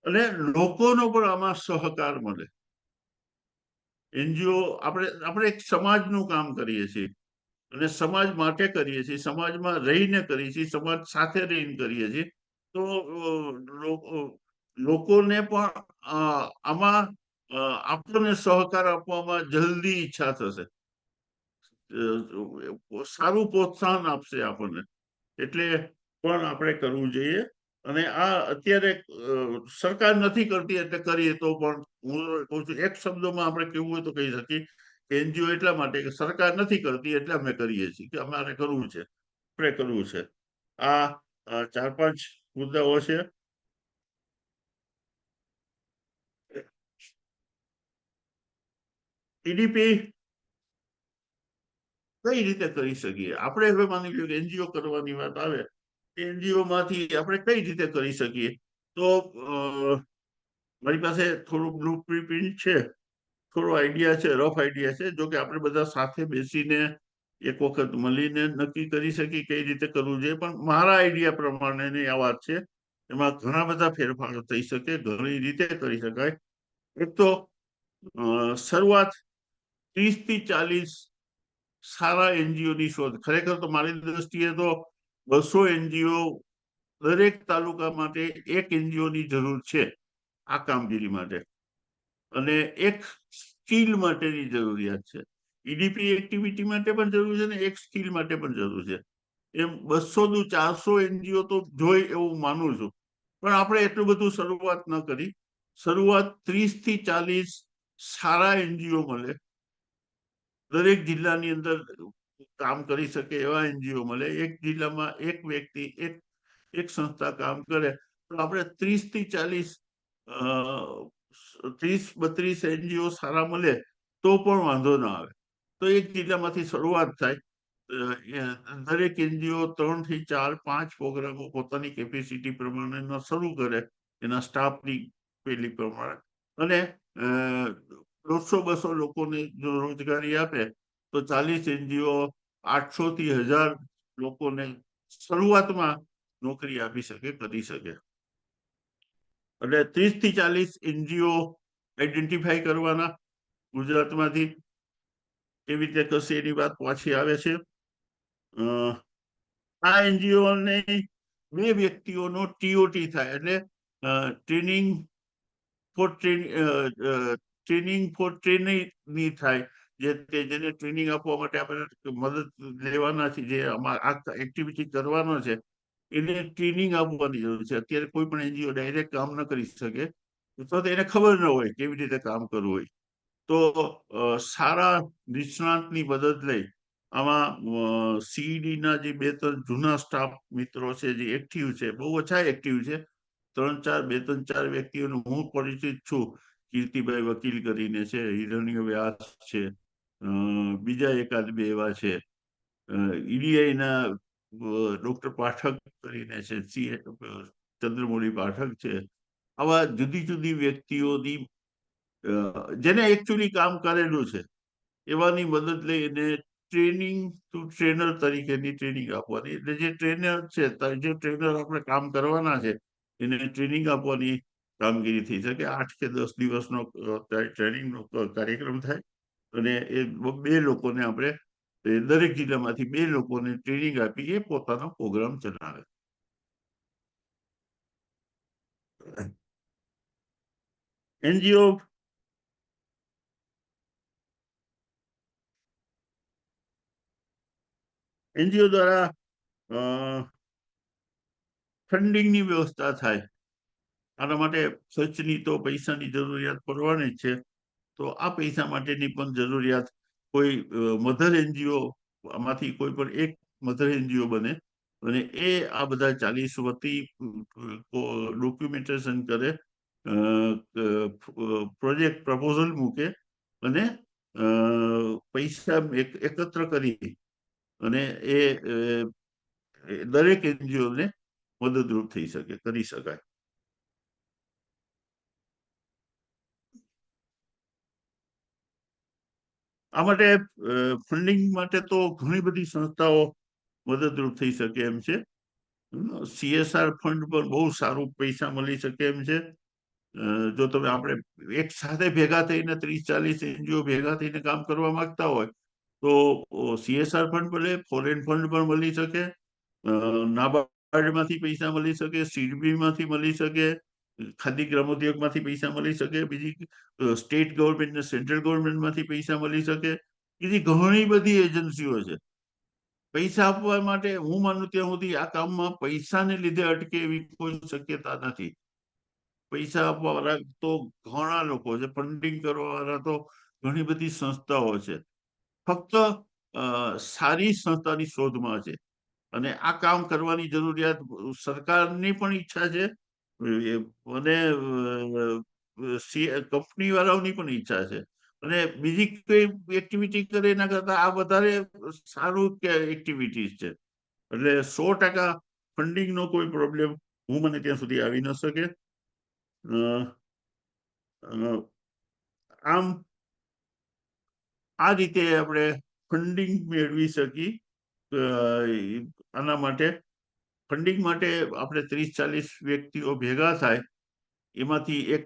અને લોકોનો પણ આમાં સહકાર મળે. એનજીઓ આપણે એક સમાજનું કામ કરીએ છીએ અને સમાજ માટે કરીએ છીએ, સમાજમાં રહીને કરીએ છીએ, સમાજ સાથે રહીને કરીએ છીએ. તો લોકોને પણ આમાં આપણને સહકાર આપવામાં જલ્દી ઈચ્છા થશે, સારું પ્રોત્સાહન આપશે આપણને. એટલે પણ આપણે કરવું જોઈએ. અને આ અત્યારે સરકાર નથી કરતી એટલે કરીએ તો પણ હું કહું છું, એક શબ્દમાં આપણે કેવું હોય તો કહી શકીએ કે એનજીઓ એટલા માટે કે સરકાર નથી કરતી એટલે અમે કરીએ છીએ, કે અમારે કરવું છે, આપણે કરવું છે. આ 4-5 મુદ્દાઓ છે. ઈડીપી કઈ રીતે કરી શકીએ આપણે? હવે માની લો કે એનજીઓ કરવાની વાત આવે, એનજીઓ માંથી આપણે કઈ રીતે કરી શકીએ? તો મારી પાસે થોડું બ્લુ પ્રિન્ટ છે, થોડો આઈડિયા છે, રફ આઈડિયા છે. જો કે આપણે બધા સાથે બેસીને એક વખત મળીને નક્કી કરી શકીએ કઈ રીતે કરવું જોઈએ. પણ મારા આઈડિયા પ્રમાણેની આ વાત છે. એમાં ઘણા બધા ફેરફારો થઈ શકે, ઘણી રીતે કરી શકાય. એક તો શરૂઆત 30 થી 40 સારા એનજીઓની શોધ. ખરેખર તો મારી દ્રષ્ટિએ તો 200 એનજીઓ, દરેક તાલુકા માટે એક એનજીઓની જરૂર છે આ કામગીરી માટે. અને એક સ્કિલ માટેની જરૂરિયાત છે. ઈડીપી એક્ટિવિટી માટે પણ જરૂર છે ને એક સ્કિલ માટે પણ જરૂર છે. એમ 200-400 એનજીઓ તો જોઈ એવું માનું છું. પણ આપણે એટલું બધું શરૂઆત ન કરી. શરૂઆત 30 થી 40 સારા એનજીઓ મળે, દરેક જિલ્લાની અંદર કામ કરી શકે એવા એનજીઓ મળે. એક જિલ્લામાં એક વ્યક્તિ, એક સંસ્થા કામ કરે તો આપણે 30 થી 40 30-32 એનજીઓ સારા મળે તો પણ વાંધો ના આવે. તો એક જિલ્લામાંથી શરૂઆત થાય. દરેક એનજીઓ 3 થી 4, 5 પ્રોગ્રામો પોતાની કેપેસિટી પ્રમાણે શરૂ કરે, એના સ્ટાફની પેલી પ્રમાણે. અને 150-200 લોકોને જો રોજગારી આપે તો 40 એનજીઓ 800 થી 1000 લોકોને શરૂઆતમાં નોકરી આપી શકે, કરી શકે. એટલે 30 થી 40 એનજીઓ આઈડેન્ટિફાઈ કરવાના ગુજરાતમાંથી. કેવી રીતે કરશે એની વાત પાછી આવે છે. આ એનજીઓને 2 વ્યક્તિઓનો ટીઓટી થાય, એટલે ટ્રેનિંગ ફોર ટ્રેનિંગની થાય. જેને ટ્રેનિંગ આપવા માટે આપણે મદદ લેવાના છે, જે આ એક્ટિવિટી કરવાનો છે, એને ટ્રેનિંગ આપવાની જરૂર છે. અત્યારે કોઈ પણ એનજીઓ ડાયરેક્ટ કામ ન કરી શકે, તો એને ખબર ન હોય કેવી રીતે કામ કરવું હોય. તો સારા નિષ્ણાતની મદદ લઈ આમાં સીઈડીના જે 2-3 જૂના સ્ટાફ મિત્રો છે જે એક્ટિવ છે, બહુ ઓછા એક્ટિવ છે, 2-3-4 વ્યક્તિઓનું હું પરિચિત છું. કીર્તિભાઈ વકીલ કરીને છે, હિરણ્ય વ્યાસ છે, બીજા 1-2 એવા છે. ઈડીઆઈના ડોક્ટર પાઠક કરીને છે, ચંદ્રમૌળી પાઠક છે. આવા જુદી જુદી વ્યક્તિઓની જેને એકચ્યુઅલી કામ કરેલું છે એવાની મદદ લઈ અને ટ્રેનિંગ ટુ ટ્રેનર તરીકેની ટ્રેનિંગ આપવાની. એટલે જે ટ્રેનર છે, જે ટ્રેનર આપણે કામ કરવાના છે, એને ટ્રેનિંગ આપવાની કામગીરી થઈ શકે. 8 કે 10 દિવસનો ટ્રેનિંગનો કાર્યક્રમ થાય અને એ 2 લોકોને આપણે દરેક જિલ્લામાંથી 2 લોકોને ટ્રેનિંગ આપી એ પોતાનો પ્રોગ્રામ ચલાવે. એનજીઓ દ્વારા ફંડિંગની વ્યવસ્થા થાય. આના માટે ખર્ચની તો પૈસાની જરૂરિયાત પડવાની જ છે. તો આ પૈસા માટેની પણ જરૂરિયાત કોઈ મધર એનજીઓ આમાંથી કોઈ પણ એક મધર એનજીઓ બને અને એ આ બધા 40 વતી ડોક્યુમેન્ટેશન કરે, પ્રોજેક્ટ પ્રપોઝલ મૂકે અને પૈસા એકત્ર કરી અને એ દરેક એનજીઓ ને મદદરૂપ થઈ શકે, કરી શકાય. આ માટે ફંડિંગ માટે તો ઘણી બધી સંસ્થાઓ મદદરૂપ થઈ શકે એમ છે. CSR ફંડ પર બહુ સારું પૈસા મળી શકે એમ છે. જો તમે આપણે એક સાથે ભેગા થઈને 30-40 એનજીઓ ભેગા થઈને કામ કરવા માંગતા હોય તો CSR ફંડ મળે, ફોરેન ફંડ પણ મળી શકે, નાબાર્ડ માંથી પૈસા મળી શકે, સીડબી માંથી મળી શકે, ખાદી ગ્રામોદ્યોગ માંથી પૈસા મળી શકે, બીજી સ્ટેટ ગવર્મેન્ટ ને સેન્ટ્રલ ગવર્મેન્ટ માંથી પૈસા મળી શકે. બીજી ઘણી બધી એજન્સીઓ છે. પૈસા આપવા માટે હું માનું ત્યાં સુધી આ કામમાં પૈસાને લીધે અટકે એવી કોઈ શક્યતા નથી. પૈસા આપવા વાળા તો ઘણા લોકો છે, ફંડિંગ કરવા વાળા તો ઘણી બધી સંસ્થાઓ છે. ફક્ત સારી સંસ્થાની શોધમાં છે અને આ કામ કરવાની જરૂરિયાત સરકારની પણ ઈચ્છા છે અને કંપની વાળાઓની પણ ઈચ્છા છે. અને બીજી કઈ એક્ટિવિટી કરે એના કરતા આ વધારે સારું એક્ટિવિટીઝ છે. એટલે 100% ફંડિંગ નો કોઈ પ્રોબ્લેમ હું મને ત્યાં સુધી આવી ન શકે. આમ આ રીતે આપણે ફંડિંગ મેળવી શકી. આના માટે ફંડિંગ માટે આપણે 30-40 વ્યક્તિઓ ભેગા થાય, એમાંથી એક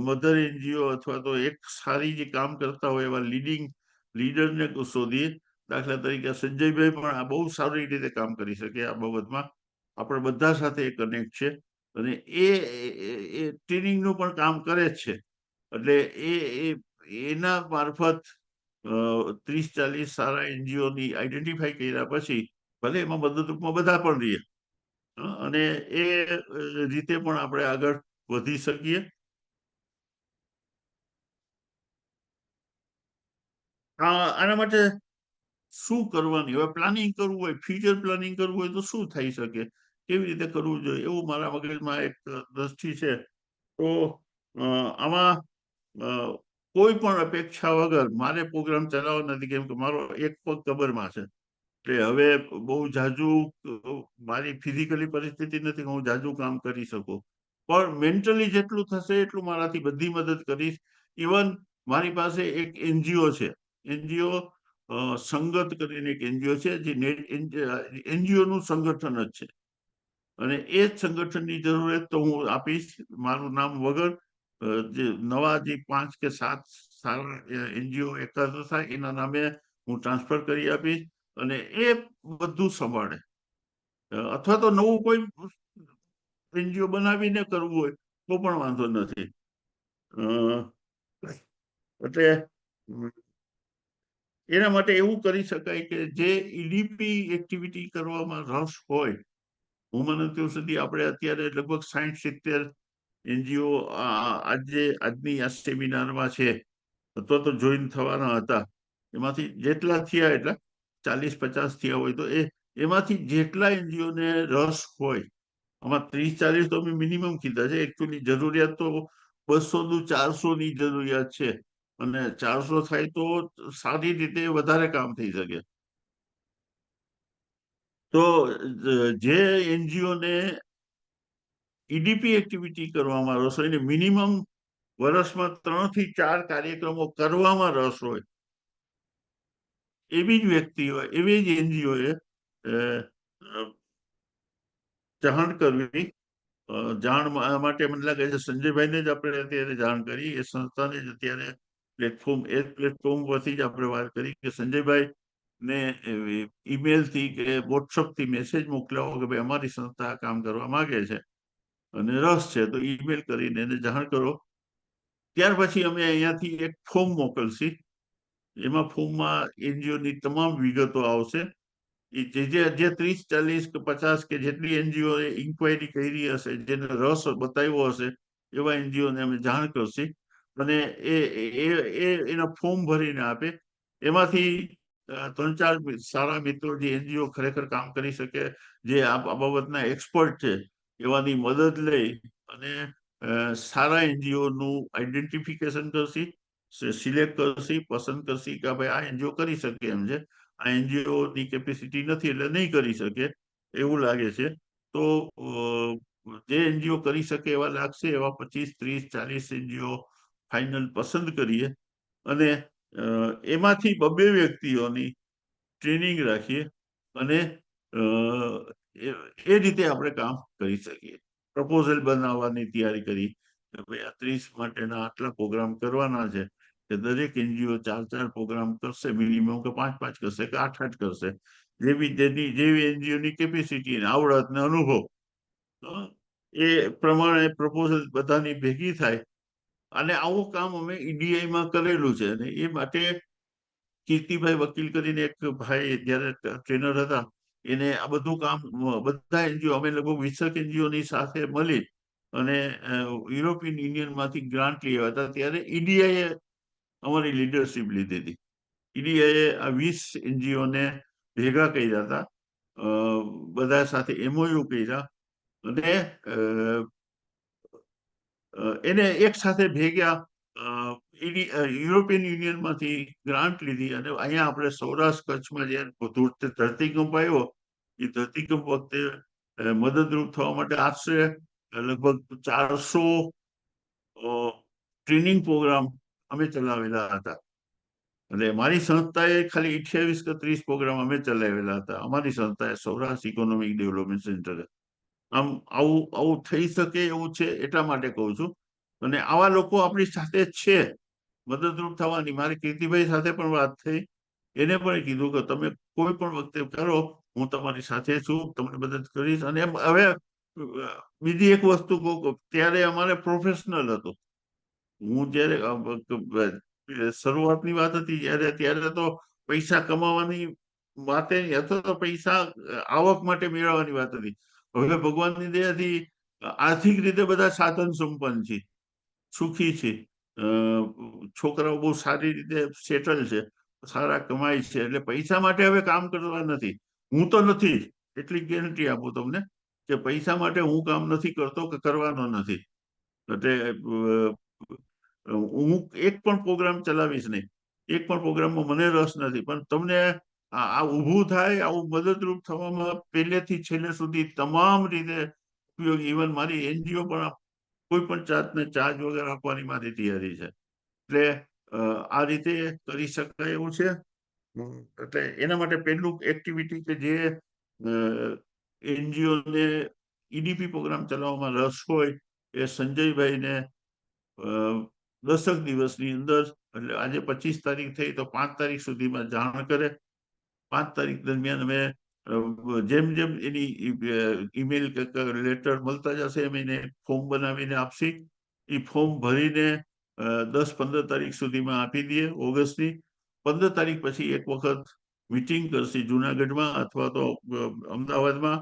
મધર એનજીઓ અથવા તો એક સારી જે કામ કરતા હોય એવા લીડરને શોધીએ. દાખલા તરીકે સંજયભાઈ પણ આ બહુ સારી રીતે કામ કરી શકે આ બાબતમાં. આપણે બધા સાથે કનેક્ટ છે અને એ ટ્રેનિંગનું પણ કામ કરે જ છે. એટલે એના મારફત 30-40 સારા એનજીઓની આઈડેન્ટિફાઈ કર્યા પછી ભલે એમાં મદદરૂપમાં બધા પણ રહીએ અને એ રીતે પણ આપણે આગળ વધી શકીએ. આના માટે શું કરવાની, હવે પ્લાનિંગ કરવું હોય, ફ્યુચર પ્લાનિંગ કરવું હોય તો શું થઈ શકે, કેવી રીતે કરવું જોઈએ, એવું મારા મગજમાં એક દ્રષ્ટિ છે. તો આમાં કોઈ પણ અપેક્ષા વગર મારે પ્રોગ્રામ ચલાવવો નથી, કેમ કે મારો એક પગ કબરમાં છે. એટલે હવે બહુ જાજુ મારી ફિઝિકલી પરિસ્થિતિ નથી કે હું જાજુ કામ કરી શકું, પણ મેન્ટલી જેટલું થશે એટલું મારાથી બધી મદદ કરીશ. ઇવન મારી પાસે એક એનજીઓ છે, એનજીઓ સંગત કરીને એક એનજીઓ છે, જે એનજીઓ નું સંગઠન જ છે અને એ જ સંગઠનની જરૂરિયાત તો હું આપીશ મારું નામ વગર. જે નવા જે 5 કે 7 સારા એનજીઓ એકત્ર થાય એના નામે હું ટ્રાન્સફર કરી આપીશ અને એ બધું સંભાળે. અથવા તો નવું કોઈ એનજીઓ બનાવીને કરવું હોય તો પણ વાંધો નથી. એટલે એના માટે એવું કરી શકાય કે જે ઈડીપી એક્ટિવિટી કરવામાં રસ હોય, હું મને ત્યાં સુધી આપણે અત્યારે લગભગ 60-70 એનજીઓ આજની આ સેમિનારમાં છે અથવા તો જોઈન થવાના હતા, એમાંથી જેટલા થયા એટલા 40-50 થયા હોય તો એમાંથી જેટલા એનજીઓને રસ હોય, આમાં 30-40 તો અમે મિનિમમ કીધા છે. એકચ્યુઅલી જરૂરિયાત તો 200-400 ની જરૂરિયાત છે અને 400 થાય તો સારી રીતે વધારે કામ થઈ શકે. તો જે એનજીઓને ઈડીપી એક્ટિવિટી કરવામાં રસ હોય ને મિનિમમ વર્ષમાં 3 થી 4 કાર્યક્રમો કરવામાં રસ હોય, એવી જ વ્યક્તિ હોય, એવી જ એનજીઓએ જાણ કરવી. જાણ માટે મને લાગે છે સંજયભાઈને જ આપણે અત્યારે જાણ કરી, એ સંસ્થાને જ અત્યારે પ્લેટફોર્મ પરથી જ આપણે વાત કરી કે સંજયભાઈ ને ઈમેલ થી કે વોટ્સઅપ થી મેસેજ મોકલાવો કે ભાઈ અમારી સંસ્થા કામ કરવા માંગે છે અને રસ છે, તો ઈમેલ કરીને એને જાણ કરો. ત્યાર પછી અમે અહીંયાથી એક ફોર્મ મોકલશી. એમાં ફોર્મમાં એનજીઓની તમામ વિગતો આવશે. જે 30-40 કે 50 કે જેટલી એનજીઓ ઇન્ક્વાયરી કરી હશે, જેને રસ બતાવ્યો હશે, એવા એનજીઓને અમે જાણ કરશી અને એના ફોર્મ ભરીને આપે. એમાંથી 3-4 સારા મિત્રો જે એનજીઓ ખરેખર કામ કરી શકે, જે આ બાબતના એક્સપર્ટ છે, એવાની મદદ લઈ અને સારા એનજીઓ નું આઈડેન્ટિફિકેશન કરશી, સિલેક્ટ કરશી, પસંદ કરશી કે ભાઈ આ એનજીઓ કરી શકે એમ છે, આ એનજીઓ ની કેપેસિટી નથી એટલે નહીં કરી શકે એવું લાગે છે. તો જે એનજીઓ કરી શકે એવા લાગશે એવા 25, 30, 40 એનજીઓ ફાઇનલ પસંદ કરીએ અને એમાંથી 2 વ્યક્તિઓની ટ્રેનિંગ રાખીએ અને એ રીતે આપણે કામ કરી શકીએ. પ્રપોઝલ બનાવવાની તૈયારી કરી કે ભાઈ આ 30 માટેના આટલા પ્રોગ્રામ કરવાના છે, કે દરેક એનજીઓ 4 પ્રોગ્રામ કરશે, મિનિમમ કે 5 કરશે કે 8 કરશે, જેવી એનજીઓની કેપેસિટી ને આવડત ને અનુભવ એ પ્રમાણે પ્રપોઝલ બધાની ભેગી થાય. અને આવું કામ અમે ઈડીઆઈમાં કરેલું છે અને એ માટે કીર્તિભાઈ વકીલ કરીને એક ભાઈ જયારે ટ્રેનર હતા, એને આ બધું કામ બધા એનજીઓ અમે લગભગ 20 એનજીઓની સાથે મળી અને યુરોપિયન યુનિયનમાંથી ગ્રાન્ટ લેવા હતા. ત્યારે ઈડીઆઈએ અમારી લીડરશીપ લીધી હતી. ઈડીઆઈએ આ 20 એનજીઓને ભેગા કર્યા હતા, બધા સાથે એમઓયુ કર્યા અને એને એક સાથે ભેગા યુરોપિયન યુનિયનમાંથી ગ્રાન્ટ લીધી અને અહીંયા આપણે સૌરાષ્ટ્ર કચ્છમાં જે ધરતીકંપ આવ્યો એ ધરતીકંપ વખતે મદદરૂપ થવા માટે આશરે લગભગ 400 ટ્રેનિંગ પ્રોગ્રામ અમે ચલાવેલા હતા. અને મારી સંસ્થાએ ખાલી 28 કે 30 પ્રોગ્રામ અમે ચલાવેલા હતા, અમારી સંસ્થાએ સૌરાષ્ટ્ર ઇકોનોમિક ડેવલપમેન્ટ સેન્ટર. આમ આવું થઈ શકે એવું છે એટલા માટે કહું છું. અને આવા લોકો આપણી સાથે છે મદદરૂપ થવાની. મારી કીર્તિભાઈ સાથે પણ વાત થઈ, એને પણ કીધું કે તમે કોઈ પણ વખતે કરો, હું તમારી સાથે છું, તમને મદદ કરીશ. અને હવે બીજી એક વસ્તુ કહું, ત્યારે અમારે પ્રોફેશનલ હતું. હું જયારે શરૂઆતની વાત હતી ત્યારે તો પૈસા કમાવાની વાત અથવા તો પૈસા આવક માટે મેળવવાની વાત હતી. હવે ભગવાનની દયાથી આર્થિક રીતે બધા સાધન સંપન્ન છે, સુખી છે, છોકરાઓ બહુ સારી રીતે સેટલ છે, સારા કમાય છે, એટલે પૈસા માટે હવે કામ કરવા નથી. હું તો નથી, એટલી ગેરંટી આપું તમને કે પૈસા માટે હું કામ નથી કરતો કે કરવાનો નથી. એટલે હું એક પણ પ્રોગ્રામ ચલાવીશ નહીં, એક પણ પ્રોગ્રામમાં મને રસ નથી. પણ તમને આ ઊભું થાય, આવું મદદરૂપ થવામાં પહેલેથી છેલ્લે સુધી તમામ રીતે ઉપયોગી. ઇવન મારી એનજીઓ પણ કોઈ પણ જાતને ચાર્જ વગર આપવાની મારી તૈયારી છે. એટલે આ રીતે કરી શકાય એવું છે. એટલે એના માટે પહેલું એક્ટિવિટી કે જે એનજીઓ ને ઈડીપી પ્રોગ્રામ ચલાવવામાં રસ હોય એ સંજયભાઈને 10 દિવસની અંદર, એટલે આજે 25 તારીખ થઈ તો 5 તારીખ સુધીમાં જાણ કરે. 5 તારીખ દરમિયાન અમે જેમ જેમ એની ઈમેલ કે લેટર મળતા જશે એમ એને ફોર્મ બનાવીને આપશી. એ ફોર્મ ભરીને 10-15 તારીખ સુધીમાં આપી દઈએ ઓગસ્ટની. 15 તારીખ પછી એક વખત મીટિંગ કરશે જુનાગઢમાં અથવા તો અમદાવાદમાં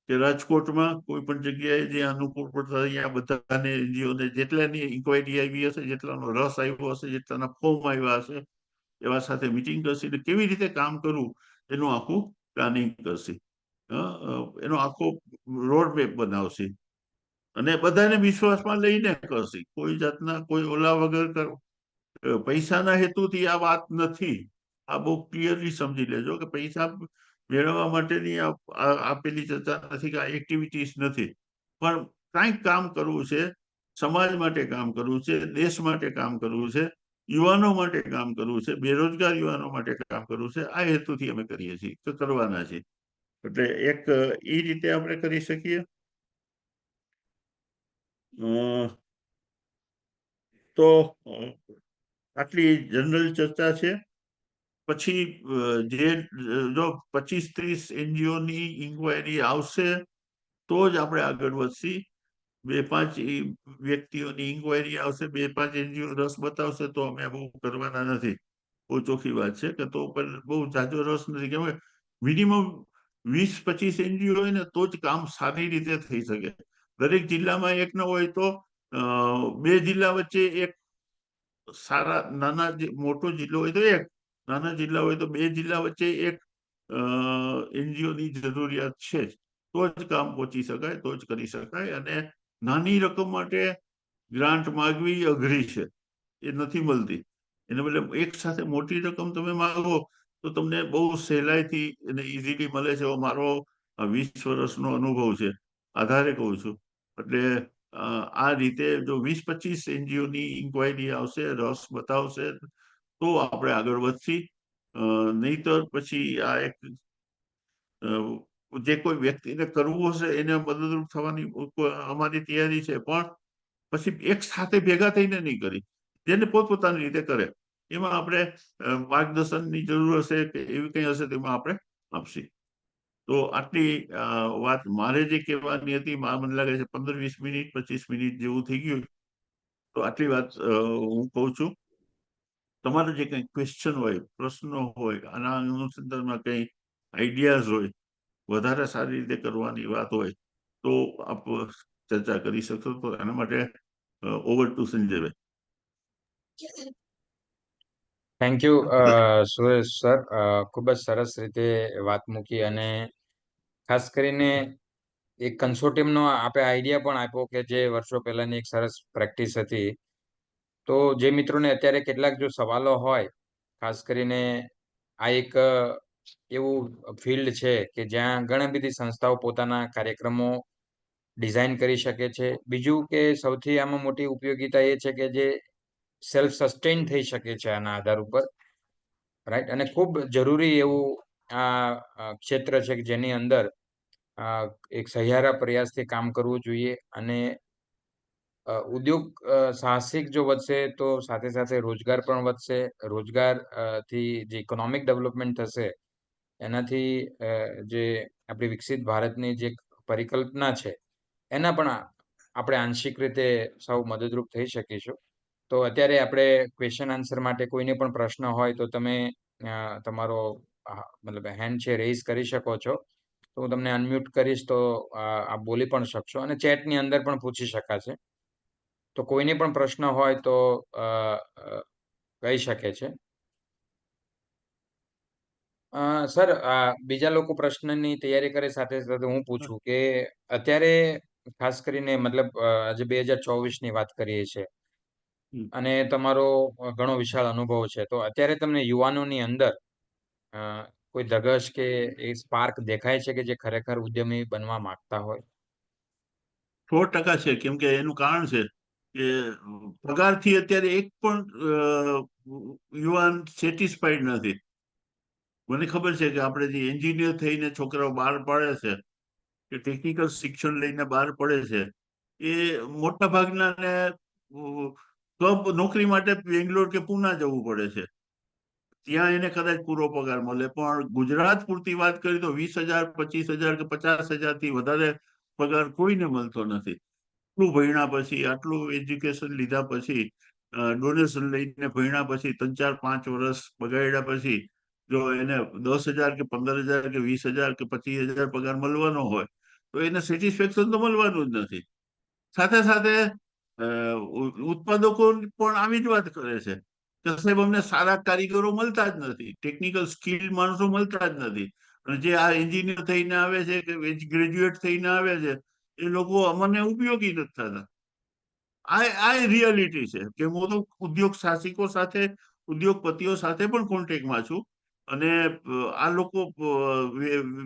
કે રાજકોટમાં, કોઈ પણ જગ્યાએ જે અનુકૂળ પડતા અહીંયા બધાને એનજીઓને જેટલાની ઇન્ક્વાયરી આવી હશે, જેટલાનો રસ આવ્યો હશે, જેટલાના ફોર્મ આવ્યા હશે એવા સાથે મીટિંગ કરશે. એટલે કેવી રીતે કામ કરવું એનું આખું પ્લાનિંગ કરશે, એનો આખો રોડ મેપ બનાવશે અને બધાને વિશ્વાસમાં લઈને કરશે. કોઈ જાતના કોઈ ઓલા વગર પૈસાના હેતુથી આ વાત નથી. આ બહુ ક્લિયરલી સમજી લેજો કે પૈસા મેળવવા માટેની આપેલી ચર્ચા નથી કે આ એક્ટિવિટીઝ નથી. પણ કાંઈક કામ કરવું છે, સમાજ માટે કામ કરવું છે, દેશ માટે કામ કરવું છે, યુવાનો માટે કામ કરવું છે, બેરોજગાર યુવાનો માટે કામ કરવું છે. આ હેતુથી અમે કરીએ છીએ કે કરવાના છીએ. એટલે એક એ રીતે આપણે કરી શકીએ. તો આટલી જનરલ ચર્ચા છે. પછી જે જો 25-30 એનજીઓની ઇન્ક્વાયરી આવશે તો જ આપણે આગળ વધશી. 2-5 વ્યક્તિઓની ઇન્ક્વાયરી આવશે, 2-5 એનજીઓ રસ બતાવશે તો અમે બહુ કરવાના નથી. બહુ ચોખ્ખી વાત છે કે તો પણ બહુ જાજો રસ નથી. કેમ કે મિનિમમ 20-25 એનજીઓ હોય ને તો જ કામ સારી રીતે થઈ શકે. દરેક જિલ્લામાં એક ન હોય તો 2 જિલ્લા વચ્ચે એક સારા નાના મોટો જિલ્લો હોય તો એક, નાના જિલ્લા હોય તો 2 જિલ્લા વચ્ચે એક એનજીઓની જરૂરિયાત છે જ. તો જ કામ પહોંચી શકાય, તો જ કરી શકાય. અને નાની રકમ માટે ગ્રાન્ટ માગવી અઘરી છે, એ નથી મળતી. એને બદલે એક સાથે મોટી રકમ તમે માંગો તો તમને બહુ સહેલાઈથી એને ઇઝીલી મળે છે. મારો 20 વર્ષનો અનુભવ છે, આધારે કહું છું. એટલે આ રીતે જો 20-25 એનજીઓની ઇન્ક્વાયરી આવશે, રસ બતાવશે, તો આપણે આગળ વધશી. નહીતર પછી આ એક જે કોઈ વ્યક્તિને કરવું હશે એને મદદરૂપ થવાની અમારી તૈયારી છે, પણ પછી એક સાથે ભેગા થઈને નહીં કરી, જેને પોતપોતાની રીતે કરે. એમાં આપણે માર્ગદર્શનની જરૂર હશે કે એવી કંઈ હશે તેમાં આપણે આપશી. તો આટલી વાત મારે જે કહેવાની હતી, મને લાગે છે 15-20 મિનિટ 25 મિનિટ જેવું થઈ ગયું. તો આટલી વાત હું કહું છું. તમારે જે કંઈ ક્વેશ્ચન હોય, પ્રશ્નો હોય, આના અનુસંધાનમાં કંઈ આઈડિયાઝ હોય, વધારે સારી રીતે કરવાની વાત હોય, તો આપ ચર્ચા કરી શકશો. તો એના માટે over to Sanjaybhai. Thank you Suresh sir, ખૂબ જ સરસ રીતે વાત મૂકી, અને ખાસ કરીને એક કન્સોર્ટિયમનો આપે આઈડિયા પણ આપ્યો કે જે વર્ષો પહેલાની એક સરસ પ્રેક્ટિસ હતી. તો જે મિત્રોને અત્યારે કેટલાક જો સવાલો હોય, ખાસ કરીને આ એક એવું ફિલ્ડ છે કે જ્યાં ઘણી બધી સંસ્થાઓ પોતાના કાર્યક્રમો ડિઝાઇન કરી શકે છે. બીજું કે સૌથી આમાં મોટી ઉપયોગિતા એ છે કે જે સેલ્ફ સસ્ટેન થઈ શકે છે આના આધાર ઉપર, રાઈટ. અને ખૂબ જરૂરી એવું આ ક્ષેત્ર છે કે જેની અંદર એક સહિયારા પ્રયાસથી કામ કરવું જોઈએ. અને ઉદ્યોગ સાહસિક જો વધશે તો સાથે સાથે રોજગાર પણ વધશે. રોજગાર થી જે ઇકોનોમિક ડેવલપમેન્ટ થશે, એનાથી જે આપણી વિકસિત ભારતની જે પરિકલ્પના છે એના પણ આપણે આંશિક રીતે સૌ મદદરૂપ થઈ શકીશું. તો અત્યારે આપણે ક્વેશ્ચન આન્સર માટે કોઈને પણ પ્રશ્ન હોય તો તમે તમારો મતલબ હેન્ડ છે રેઇઝ કરી શકો છો. તો હું તમને અનમ્યુટ કરીશ, તો આપ બોલી પણ શકશો, અને ચેટની અંદર પણ પૂછી શકાશે. તો કોઈને પણ પ્રશ્ન હોય તો કહી શકે છે. સર, બીજા લોકો પ્રશ્નની તૈયારી કરે સાથે સાથે હું પૂછું કે અત્યારે ખાસ કરીને મતલબ આજે 2024ની વાત કરીએ છીએ, અને તમારો ઘણો વિશાળ અનુભવ છે. તો અત્યારે તમને યુવાનોની અંદર કોઈ ધગશ કે એ સ્પાર્ક દેખાય છે કે જે ખરેખર ઉદ્યમી બનવા માંગતા હોય? 100% છે. કેમ કે એનું કારણ છે કે પગારથી અત્યારે એક પણ યુવાન સેટિસ્ફાઈડ નથી. મને ખબર છે કે આપણે જે એન્જિનિયર થઈને છોકરાઓ બહાર પડે છે, કે ટેકનિકલ શિક્ષણ લઈને બહાર પડે છે, એ મોટા ભાગનાને નોકરી માટે બેંગ્લોર કે પુના જવું પડે છે. ત્યાં એને કદાચ પૂરો પગાર મળે, પણ ગુજરાત પૂરતી વાત કરી તો 20,000, 25,000 કે 50,000 થી વધારે પગાર કોઈને મળતો નથી. આટલું ભણ્યા પછી, આટલું એજ્યુકેશન લીધા પછી, ડોનેશન લઈને ભણ્યા પછી, 3-4-5 વર્ષ બગાડ્યા પછી જો એને 10,000 કે 15,000 કે 20,000 કે 25,000 પગાર મળવાનો હોય તો એને સેટિસ્ફેક્શન તો મળવાનું જ નથી. સાથે સાથે ઉત્પાદકો પણ આવી જ વાત કરે છે કે સાહેબ અમને સારા કારીગરો મળતા જ નથી, ટેકનિકલ સ્કિલ માણસો મળતા જ નથી, અને જે આ એન્જિનિયર થઈને આવે છે કે ગ્રેજ્યુએટ થઈને આવે છે એ લોકો અમને ઉપયોગી નથી થતા. આ રિયાલિટી છે કે હું તો ઉદ્યોગ સાહસિકો સાથે, ઉદ્યોગપતિઓ સાથે પણ કોન્ટેક્ટમાં છું, અને આ લોકો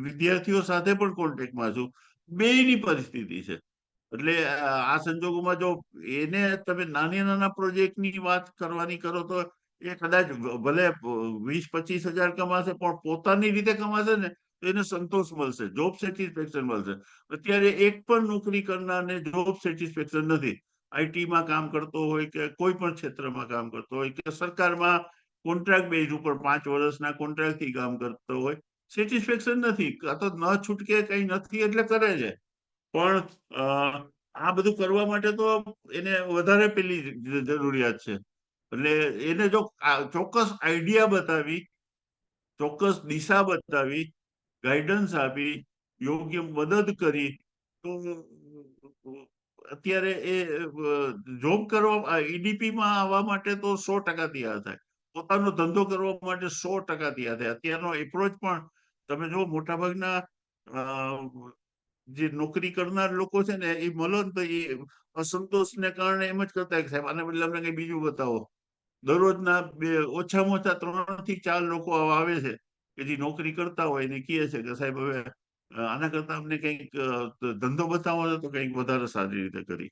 વિદ્યાર્થીઓ સાથે પણ કોન્ટેક્ટમાં છું. બેયની પરિસ્થિતિ છે. એટલે આ સંજોગોમાં જો એને તમે નાના પ્રોજેક્ટની વાત કરવાની કરો તો એ કદાચ ભલે 20-25,000 કમાશે, પણ પોતાની રીતે કમાશે ને તો એને સંતોષ મળશે, જોબ સેટિસ્ફેક્શન મળશે. અત્યારે એક પણ નોકરી કરનારને જોબ સેટિસ્ફેક્શન નથી. આઈટીમાં કામ કરતો હોય કે કોઈ પણ ક્ષેત્રમાં કામ કરતો હોય કે સરકારમાં કોન્ટ્રાક્ટ બેઝ ઉપર 5 વર્ષના કોન્ટ્રાક્ટથી કામ કરતો હોય, સેટિસ્ફેક્શન નથી. કાં તો ન છૂટકે કંઈ નથી એટલે કરે છે. પણ આ બધું કરવા માટે તો એને વધારે પેલી જરૂરિયાત છે. એટલે એને જો ચોક્કસ આઈડિયા બતાવી, ચોક્કસ દિશા બતાવી, ગાઈડન્સ આપી, યોગ્ય મદદ કરી, તો અત્યારે એ જોબ કરવા ઈડીપીમાં આવવા માટે તો 100% તૈયાર થાય. પોતાનો ધંધો કરવા માટે 100% તૈયાર થાય. અત્યારનો એપ્રોચ પણ તમે જો મોટાભાગના જે નોકરી કરનાર લોકો છે ને એ મળો ને તો એ અસંતોષને કારણે એમ જ કરતા કે સાહેબ આને બદલે અમને કઈ બીજું બતાવો, દરરોજના ઓછામાં ઓછા 3 થી 4 લોકો આવા આવે છે કે જે નોકરી કરતા હોય ને કહે છે કે સાહેબ હવે આના કરતા અમને કંઈક ધંધો બતાવો તો કંઈક વધારે સારી રીતે કરી.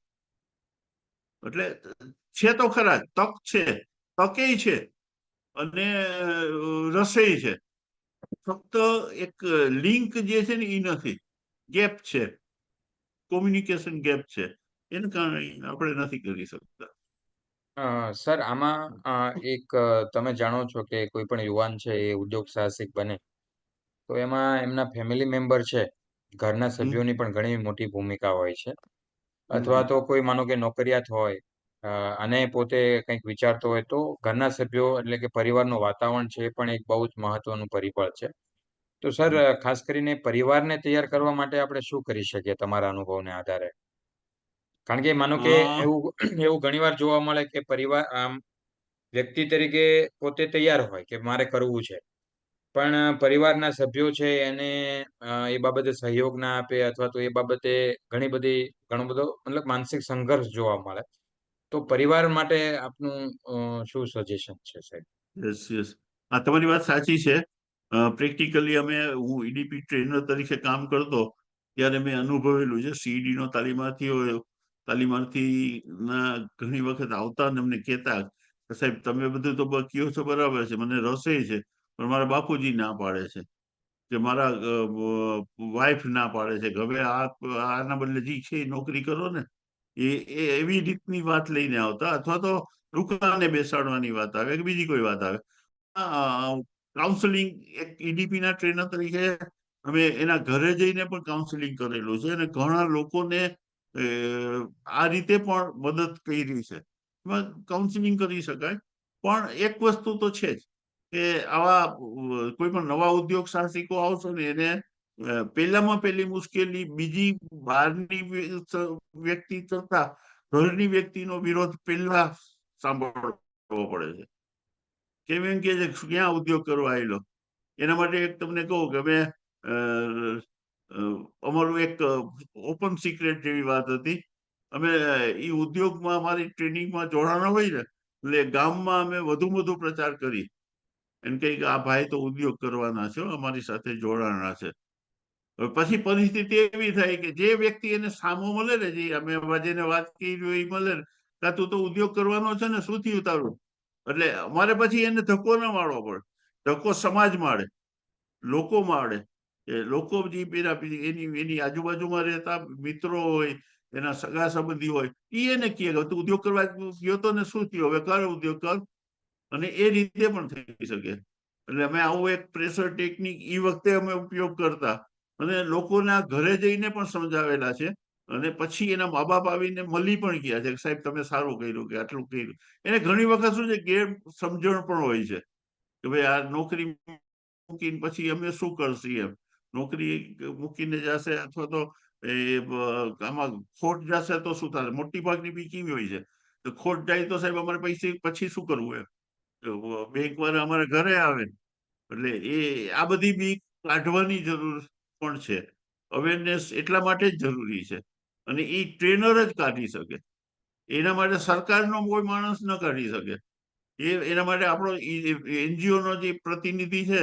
એટલે છે તો ખરા જ, તક છે, તકેય છે અને રસેય છે. ફક્ત એક લિંક જે છે ને એ નથી, ગેપ છે, કોમ્યુનિકેશન ગેપ છે, એને કારણે આપણે નથી કરી શકતા. સર આમાં એક તમે જાણો છો કે કોઈ પણ યુવાન છે એ ઉદ્યોગ સાહસિક બને તો એમાં એમના ફેમિલી મેમ્બર છે, ઘરના હમ, સભ્યોની પણ ઘણી મોટી ભૂમિકા હોય છે. અથવા હમ, તો કોઈ માનો કે નોકરિયાત હોય અને પોતે કંઈક વિચારતો હોય તો ઘરના સભ્યો એટલે કે પરિવારનું વાતાવરણ છે એ પણ એક બહુ જ મહત્વનું પરિબળ છે. તો સર હમ. ખાસ કરીને પરિવારને તૈયાર કરવા માટે આપણે શું કરી શકીએ તમારા અનુભવને આધારે? કારણ કે માનો કે અ, એવું એવું ઘણીવાર જોવા મળે કે પરિવાર આમ વ્યક્તિ તરીકે પોતે તૈયાર હોય કે મારે કરવું છે. પણ પરિવારના સભ્યો છે એને એ બાબતે સહયોગ ના આપે અથવા તો એ બાબતે ઘણો બધો મતલબ માનસિક સંઘર્ષ જોવા મળે. તો પરિવાર માટે આપનું શું સજેશન છે સાહેબ? યસ યસ હા, તમારી વાત સાચી છે. પ્રેક્ટિકલી હું ઈડીપી ટ્રેનર તરીકે કામ કરતો ત્યારે મેં અનુભવેલું છે. સીઈડી નો તાલીમાર્થી ના ઘણી વખત આવતા અને અમને કહેતા કે સાહેબ તમે બધું તો કહો છો બરાબર છે, મને રસે છે, પણ મારા બાપુજી ના પાડે છે કે મારા વાઈફ ના પાડે છે કે હવે આના બદલે જે છે એ નોકરી કરો ને. એવી રીતની વાત લઈને આવતા, અથવા તો દુકાને બેસાડવાની વાત આવે કે બીજી કોઈ વાત આવે. કાઉન્સેલિંગ એક ઈડીપી ના ટ્રેનર તરીકે અમે એના ઘરે જઈને પણ કાઉન્સેલિંગ કરેલું છે અને ઘણા લોકોને આ રીતે પણ મદદ કરી છે. એમાં કાઉન્સેલિંગ કરી શકાય, પણ એક વસ્તુ તો છે જ કે આવા કોઈ પણ નવા ઉદ્યોગ સાહસિકો આવશે ને એને પહેલામાં પહેલી મુશ્કેલી બીજી બહારની વ્યક્તિ કરતા ઘરની વ્યક્તિનો વિરોધ પહેલા સાંભળવો પડે છે. કેમ એમ કે છે ક્યાં ઉદ્યોગ કરવા આવેલો. એના માટે એક તમને કહું કે અમે અમારું એક ઓપન સિક્રેટ જેવી વાત હતી. અમે એ ઉદ્યોગમાં અમારી ટ્રેનિંગમાં જોડાણા હોય ને એટલે ગામમાં અમે વધુ પ્રચાર કરી એમ કે આ ભાઈ તો ઉદ્યોગ કરવાના છે, અમારી સાથે જોડાણા છે. પછી પરિસ્થિતિ એવી થાય કે જે વ્યક્તિ એને સામો મળે ને, જે અમે જેને વાત કરી એ મળે ને, કાં તું તો ઉદ્યોગ કરવાનો છે ને, શું થયું તારું? એટલે અમારે પછી એને ધક્કો ના મારવો પડે. ધક્કો સમાજ માળે, લોકો માળે. લોકો જે એની આજુબાજુમાં રહેતા મિત્રો હોય, એના સગા સંબંધી હોય, એને કહે તું ઉદ્યોગ કરવા ગયો તો ને, શું થયું? હવે કર ઉદ્યોગ કર. અને એ રીતે પણ થઈ શકે. એટલે અમે આવું એક પ્રેશર ટેકનિક એ વખતે અમે ઉપયોગ કરતા અને લોકોના ઘરે જઈને પણ સમજાવેલા છે. અને પછી એના મા બાપ આવીને મળી પણ ગયા છે કે સાહેબ તમે સારું કર્યું કે આટલું કર્યું. એને ઘણી વખત શું છે ગેર સમજણ પણ હોય છે કે ભાઈ આ નોકરી મૂકીને પછી અમે શું કરશું એમ. નોકરી મૂકીને જશે અથવા તો આમાં ખોટ જશે તો શું થશે. મોટી ભાગની બી કેવી હોય છે તો ખોટ જાય તો સાહેબ અમારે પૈસા પછી શું કરવું એમ. બેંક વાળા અમારે ઘરે આવે એટલે આ બધી બી કાઢવાની જરૂર પણ છે. અવેરનેસ એટલા માટે જ જરૂરી છે અને એ ટ્રેનર જ કાઢી શકે. એના માટે સરકારનો કોઈ માણસ ન કાઢી શકે. એના માટે આપણો એનજીઓ નો જે પ્રતિનિધિ છે,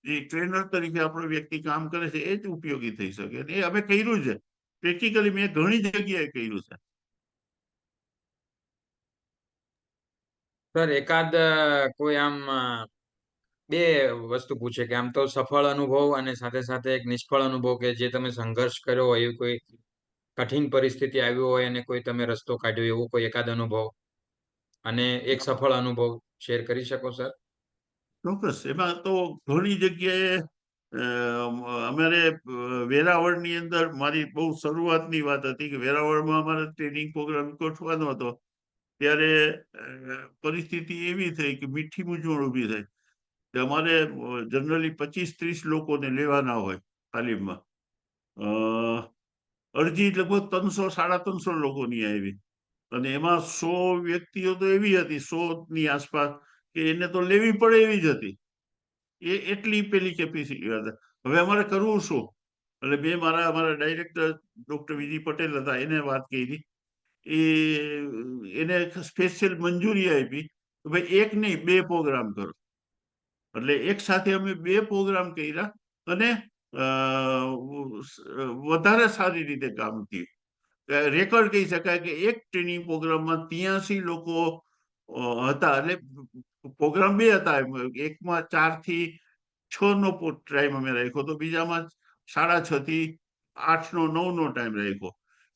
જે ટ્રેનર તરીકે આપણો વ્યક્તિ કામ કરે છે, એ જ ઉપયોગી થઈ શકે. એ અમે કર્યું છે પ્રેક્ટિકલી. મેં ઘણી જગ્યાએ કર્યું છે. સર એકાદ કોઈ આમ બે વસ્તુ પૂછે કે આમ તો સફળ અનુભવ અને સાથે સાથે એક નિષ્ફળ અનુભવ કે જે તમે સંઘર્ષ કર્યો હોય એવી કોઈ કઠિન પરિસ્થિતિ આવી હોય અને કોઈ તમે રસ્તો કાઢ્યો એવો કોઈ એકાદ અનુભવ અને એક સફળ અનુભવ શેર કરી શકો સર? ચોક્કસ. એમાં તો ઘણી જગ્યાએ અમારે વેરાવળની અંદર મારી બહુ શરૂઆતની વાત હતી કે વેરાવળમાં અમારે ટ્રેનિંગ પ્રોગ્રામ ગોઠવાનો હતો. ત્યારે પરિસ્થિતિ એવી થઈ કે મીઠી મૂંઝવણ ઊભી થઈ કે અમારે જનરલી 25-30 લોકોને લેવાના હોય તાલીમમાં. અરજી લગભગ 300-350 લોકોની આવી અને એમાં 100 વ્યક્તિઓ તો એવી હતી, 100 ની આસપાસ, કે એને તો લેવી પડે એવી જ હતી. એ એટલી પેલી કેપેસિટી હતા. હવે અમારે કરવું શું? એટલે મેં અમારા ડાયરેક્ટર ડોક્ટર વિજય પટેલ હતા, એને વાત કરી. એને સ્પેશિયલ મંજૂરી આપી તો ભાઈ એક નહીં 2 પ્રોગ્રામ કરો. એટલે એક સાથે અમે 2 પ્રોગ્રામ કર્યા અને વધારે સારી રીતે કામ થયું. રેકોર્ડ કહી શકાય કે એક ટ્રેનિંગ પ્રોગ્રામમાં 83 લોકો હતા. એટલે પ્રોગ્રામ 2 હતા. એકમાં 4 થી 6 નો ટાઈમ અમે રાખ્યો તો, બીજામાં 6:30 થી 8 નો 9 નો ટાઈમ રાખ્યો.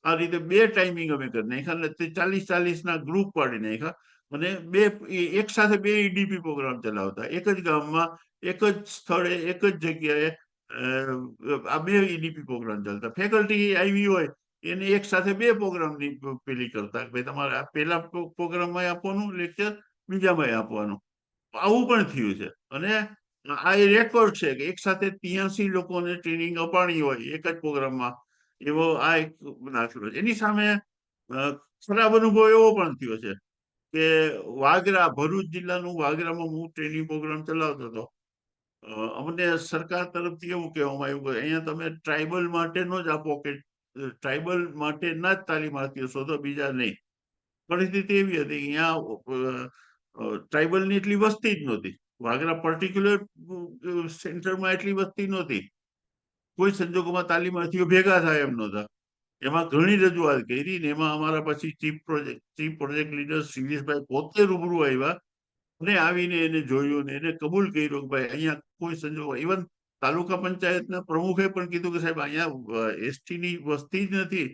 આ રીતે 2 ટાઈમિંગ અમે કરી નાખ્યા. એટલે 40-40 ના ગ્રુપ પાડી નાખ્યા અને એક સાથે 2 ઈડીપી પ્રોગ્રામ ચલાવતા. એક જ ગામમાં, એક જ સ્થળે, એક જ જગ્યાએ આ 2 ઈડીપી પ્રોગ્રામ ચાલતા. ફેકલ્ટી આવી હોય એને એક સાથે 2 પ્રોગ્રામની પેલી કરતા. ભાઈ તમારે આ પેલા પ્રોગ્રામમાં આપવાનું લેક્ચર, બીજામાં આપવાનું. આવું પણ થયું છે. અને આ એ રેકોર્ડ છે કે એક સાથે 83 લોકોને ટ્રેનિંગ અપાણી હોય એક જ પ્રોગ્રામમાં. એવો આ એક દાખલો છે. એની સામે ખરાબ અનુભવ એવો પણ થયો છે કે વાગરા, ભરૂચ જિલ્લાનું વાગરામાં હું ટ્રેનિંગ પ્રોગ્રામ ચલાવતો હતો. અમને સરકાર તરફથી એવું કહેવામાં આવ્યું કે અહીંયા તમે ટ્રાઇબલ માટેનો જ આપો, કે ટ્રાઇબલ માટેના જ તાલીમાર્થીઓ શોધો, બીજા નહીં. પરિસ્થિતિ એવી હતી કે અહીંયા ટ્રાઇબલની એટલી વસ્તી જ નહોતી. વાગરા પર્ટિક્યુલર સેન્ટરમાં એટલી વસ્તી નહોતી. કોઈ સંજોગોમાં તાલીમાર્થીઓ ભેગા થાય એમ નહોતા. એમાં ઘણી રજૂઆત કરી ને એમાં અમારા પછી ચીફ પ્રોજેક્ટ લીડર શિરીષભાઈ પોતે રૂબરૂ આવ્યા અને આવીને એને જોયું ને એને કબૂલ કર્યું કે ભાઈ અહીંયા કોઈ સંજોગ, ઇવન તાલુકા પંચાયતના પ્રમુખે પણ કીધું કે સાહેબ અહીંયા એસટી ની વસ્તી જ નથી,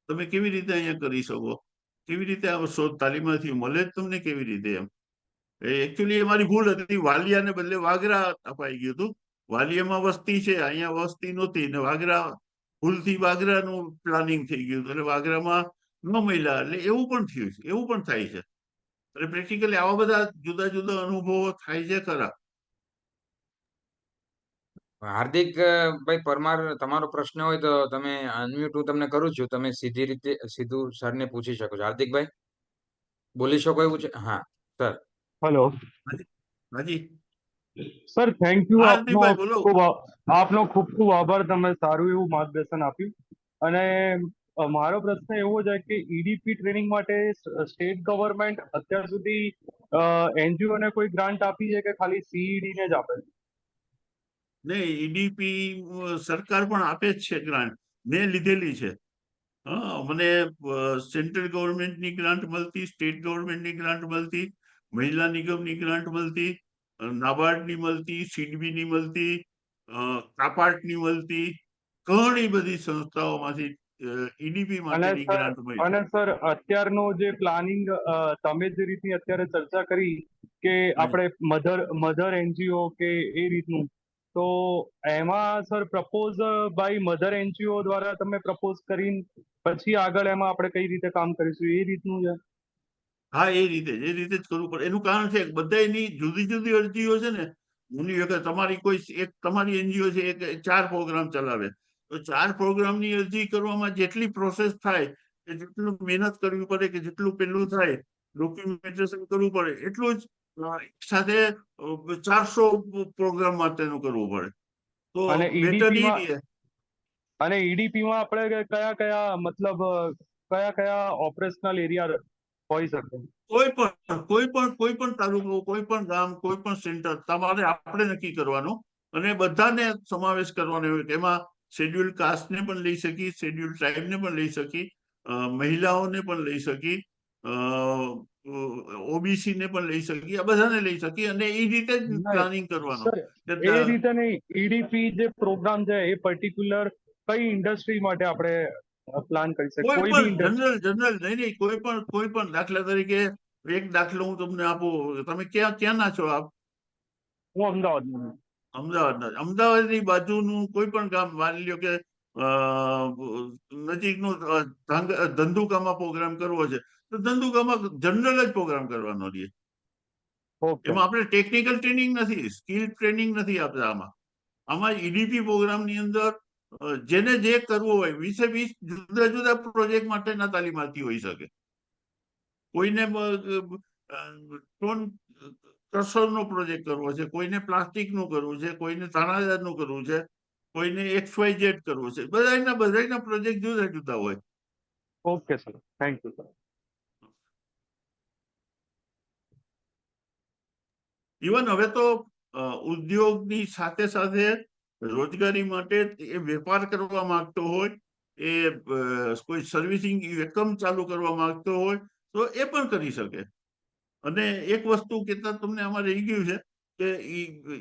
તમે કેવી રીતે અહીંયા કરી શકો, કેવી રીતે આ શોધ તાલીમાર્થી મળે જ તમને કેવી રીતે? એમ એકચ્યુઅલી અમારી ભૂલ હતી. વાલિયાને બદલે વાગરા અપાઈ ગયું હતું. વાલિયામાં વસ્તી છે, અહીંયા વસ્તી નહોતી ને વાગરા ભૂલથી વાગરાનું પ્લાનિંગ થઈ ગયું એટલે વાગરામાં ન મળ્યા. એટલે એવું પણ થયું છે, એવું પણ થાય છે. એટલે પ્રેક્ટિકલી આવા બધા જુદા જુદા અનુભવો થાય છે ખરા. હાર્દિક ભાઈ પરમાર, તમારો પ્રશ્ન હોય તો તમે અનમ્યુટ હું તમને કરું છું. તમે સીધું સરને પૂછી શકો છો. હાર્દિકભાઈ બોલી શકો એવું છે? હા સર. હેલો હાજી સર, થેન્ક યુ. હાર્દિકભાઈ બોલો. આપનો ખૂબ ખૂબ આભાર. તમે સારું એવું માર્ગદર્શન આપ્યું. અને મારો પ્રશ્ન એવો છે કે ઈડીપી ટ્રેનિંગ માટે સ્ટેટ ગવર્મેન્ટ અત્યાર સુધી એનજીઓ ને કોઈ ગ્રાન્ટ આપી છે કે ખાલી સીઈડી ને જ આપે છે? નહીં, ઈડીપી સરકાર પણ આપે જ છે ગ્રાન્ટ. મેં લીધેલી છે. મને સેન્ટ્રલ ગવર્મેન્ટની ગ્રાન્ટ મળતી, સ્ટેટ ગવર્મેન્ટની ગ્રાન્ટ મળતી, મહિલા નિગમની ગ્રાન્ટ મળતી, નાબાર્ડની મળતી, સિડબીની મળતી, કાપાર્ટની મળતી, ઘણી બધી સંસ્થાઓમાંથી ઈડીપી માટેની ગ્રાન્ટ મળી. અને સર, અત્યારનું જે પ્લાનિંગ તમે જે રીતની અત્યારે ચર્ચા કરી કે આપણે મધર એનજીઓ કે એ રીતનું, તો એમાં sir propose by mother NGO દ્વારા તમે પ્રપોઝ કરીને પછી આગળ એમાં આપણે કઈ રીતે કામ કરીશું એ રીતનું છે? હા, એ રીતે જ કરવું પડે. એનું કારણ છે બધા એની જુદી જુદી અરજીઓ છે ને. ઘણી વખત તમારી એનજીઓ છે, એક 4 પ્રોગ્રામ ચલાવે, તો 4 પ્રોગ્રામની અરજી કરવામાં જેટલી પ્રોસેસ થાય, કે જેટલું મહેનત કરવી પડે, કે જેટલું પેલું થાય, ડોક્યુમેન્ટેશન કરવું પડે, એટલું જ સાથે 400 પ્રોગ્રામ માટેનું કરવું પડે. તો અને બેટર એ ઈડીપીમાં રહે. અને ઈડીપીમાં આપણે કયા કયા મતલબ કયા કયા ઓપરેશનલ એરિયા હોઈ શકે? કોઈ પણ તાલુકો, કોઈ પણ ગામ, કોઈ પણ સેન્ટર તમારે આપણે નક્કી કરવાનું અને બધાને સમાવેશ કરવાનો હોય. એમાં શેડ્યુલ કાસ્ટને પણ લઈ શકી, શેડ્યુલ ટ્રાઇબને પણ લઈ શકી, મહિલાઓને પણ લઈ શકી, ઓબીસી ને પણ લઈ શકી, આ બધાને લઈ શકી અને એ રીતે જ પ્લાનિંગ કરવાનો. સર, એ રીતે નહીં. ઈડીપી જે પ્રોગ્રામ છે એ પર્ટિક્યુલર કઈ ઇન્ડસ્ટ્રી માટે આપણે પ્લાન કરી શકીએ? કોઈ કોઈ બી પણ ઇન્ડસ્ટ્રી? જનરલ નહીં, કોઈ પણ દાખલા તરીકે એક દાખલો હું તમને આપું. તમે ક્યાંના છો આપ? હું અમદાવાદમાં. અમદાવાદની બાજુનું કોઈ પણ ગામ માની લ્યો કે નજીકનું ધંધુકામાં પ્રોગ્રામ કરવો છે, તો ધંધુકામાં જનરલ જ પ્રોગ્રામ કરવાનો રહે. ઓકે. એમાં આપણે ટેકનિકલ ટ્રેનિંગ નથી, સ્કિલ ટ્રેનિંગ નથી આપતા. આમાં ઈડીપી પ્રોગ્રામની અંદર જેને જે કરવું હોય, 20 જુદા જુદા પ્રોજેક્ટ માટેના તાલીમાર્થી હોઈ શકે. કોઈને ક્રશરનો પ્રોજેક્ટ કરવો છે, કોઈને પ્લાસ્ટિકનું કરવું છે, કોઈને ધાણાદારનું કરવું છે, કોઈને XYZ કરવું છે. બધાના પ્રોજેક્ટ જુદા જુદા હોય. Okay sir, thank you sir. Even હવે તો ઉદ્યોગની સાથે સાથે રોજગારી માટે એ વેપાર કરવા માંગતો હોય, એ કોઈ સર્વિસિંગ એકમ ચાલુ કરવા માંગતો હોય તો એ પણ કરી શકે. અને એક વસ્તુ કેતા તમને આમાં રહી ગયું છે કે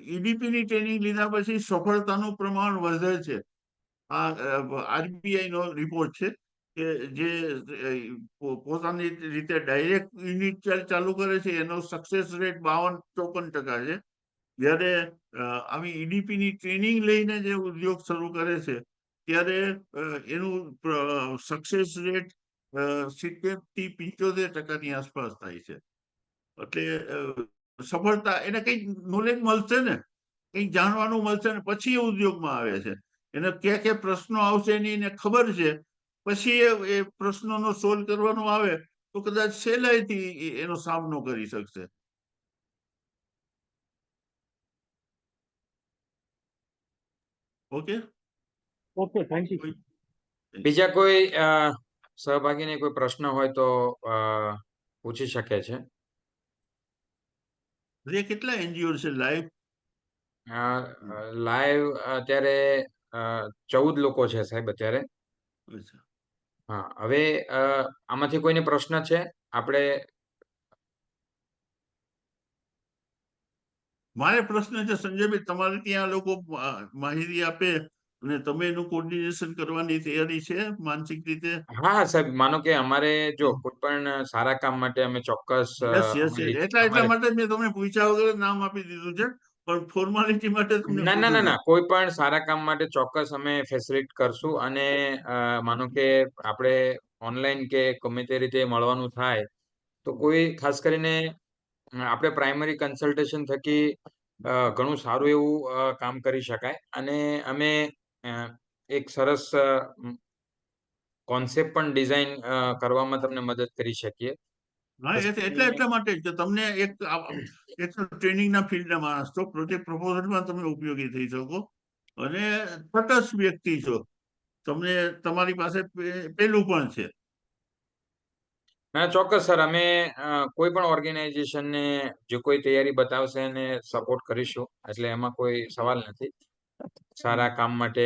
ઈડીપી ની ટ્રેનિંગ લીધા પછી સફળતાનું પ્રમાણ વધે છે. આ આરબીઆઈ નો રિપોર્ટ છે કે જે પોતાની રીતે ડાયરેક્ટ યુનિટ ચાલુ કરે છે એનો સક્સેસ રેટ 52-54% છે. જ્યારે આવી ઈડીપી ની ટ્રેનિંગ લઈને જે ઉદ્યોગ શરૂ કરે છે ત્યારે એનું સક્સેસ રેટ 70-75% ની આસપાસ થાય છે. એટલે સફળતા એને કઈક નોલેજ મળશે ને, કઈક જાણવાનું મળશે ને પછી એ ઉદ્યોગમાં આવે છે. એને ક્યાં પ્રશ્નો આવશે એની એને ખબર છે, પછી એ પ્રશ્નોનો સોલ્વ કરવાનો આવે તો કદાચ સહેલાઈથી એનો સામનો કરી શકશે. Okay, thank you. બીજા કોઈ સહભાગીને કોઈ પ્રશ્ન હોય તો પૂછી શકે છે. કેટલા એનજીઓ છે લાઈવ? લાઈવ અત્યારે 14 લોકો છે સાહેબ અત્યારે. હા, હવે આમાંથી કોઈને પ્રશ્ન છે? આપણે મારે પ્રશ્ન છે સંજયભાઈ, તમારે ત્યાં લોકો માહિતી આપે અને તમે એનું કોર્ડિનેશન કરવાની તૈયારી છે માનસિક રીતે? હા સાહેબ, માનો કે અમારે જો કોઈ પણ સારા કામ માટે અમે ચોક્કસ એટલા માટે મેં તમને પૂછ્યા વગર નામ આપી દીધું છે, પણ ફોર્માલિટી માટે તમને ના, કોઈ પણ સારા કામ માટે ચોક્કસ અમે ફેસિલિટ કરશું. અને માનો કે આપણે ઓનલાઈન કે ગમે તે રીતે મળવાનું થાય તો કોઈ ખાસ કરીને આપણે પ્રાઇમરી કન્સલ્ટેશન થકી ઘણું સારું એવું કામ કરી શકાય. અને અમે એક સરસ કોન્સેપ્ટ પણ ડિઝાઇન કરવામાં તમને મદદ કરી શકીએ. હા, એટલા માટે જ તમને એક ટ્રેનિંગના ફિલ્ડના માણસ છો, પ્રોજેક્ટ પ્રપોઝલમાં તમે ઉપયોગી થઈ શકો અને તટસ્થ વ્યક્તિ છો, તમને તમારી પાસે પેલું પણ છે. ના, ચોક્કસ સર, અમે કોઈ પણ ઓર્ગેનાઇઝેશનને જો કોઈ તૈયારી બતાવશે એને સપોર્ટ કરીશું, એટલે એમાં કોઈ સવાલ નથી. સારા કામ માટે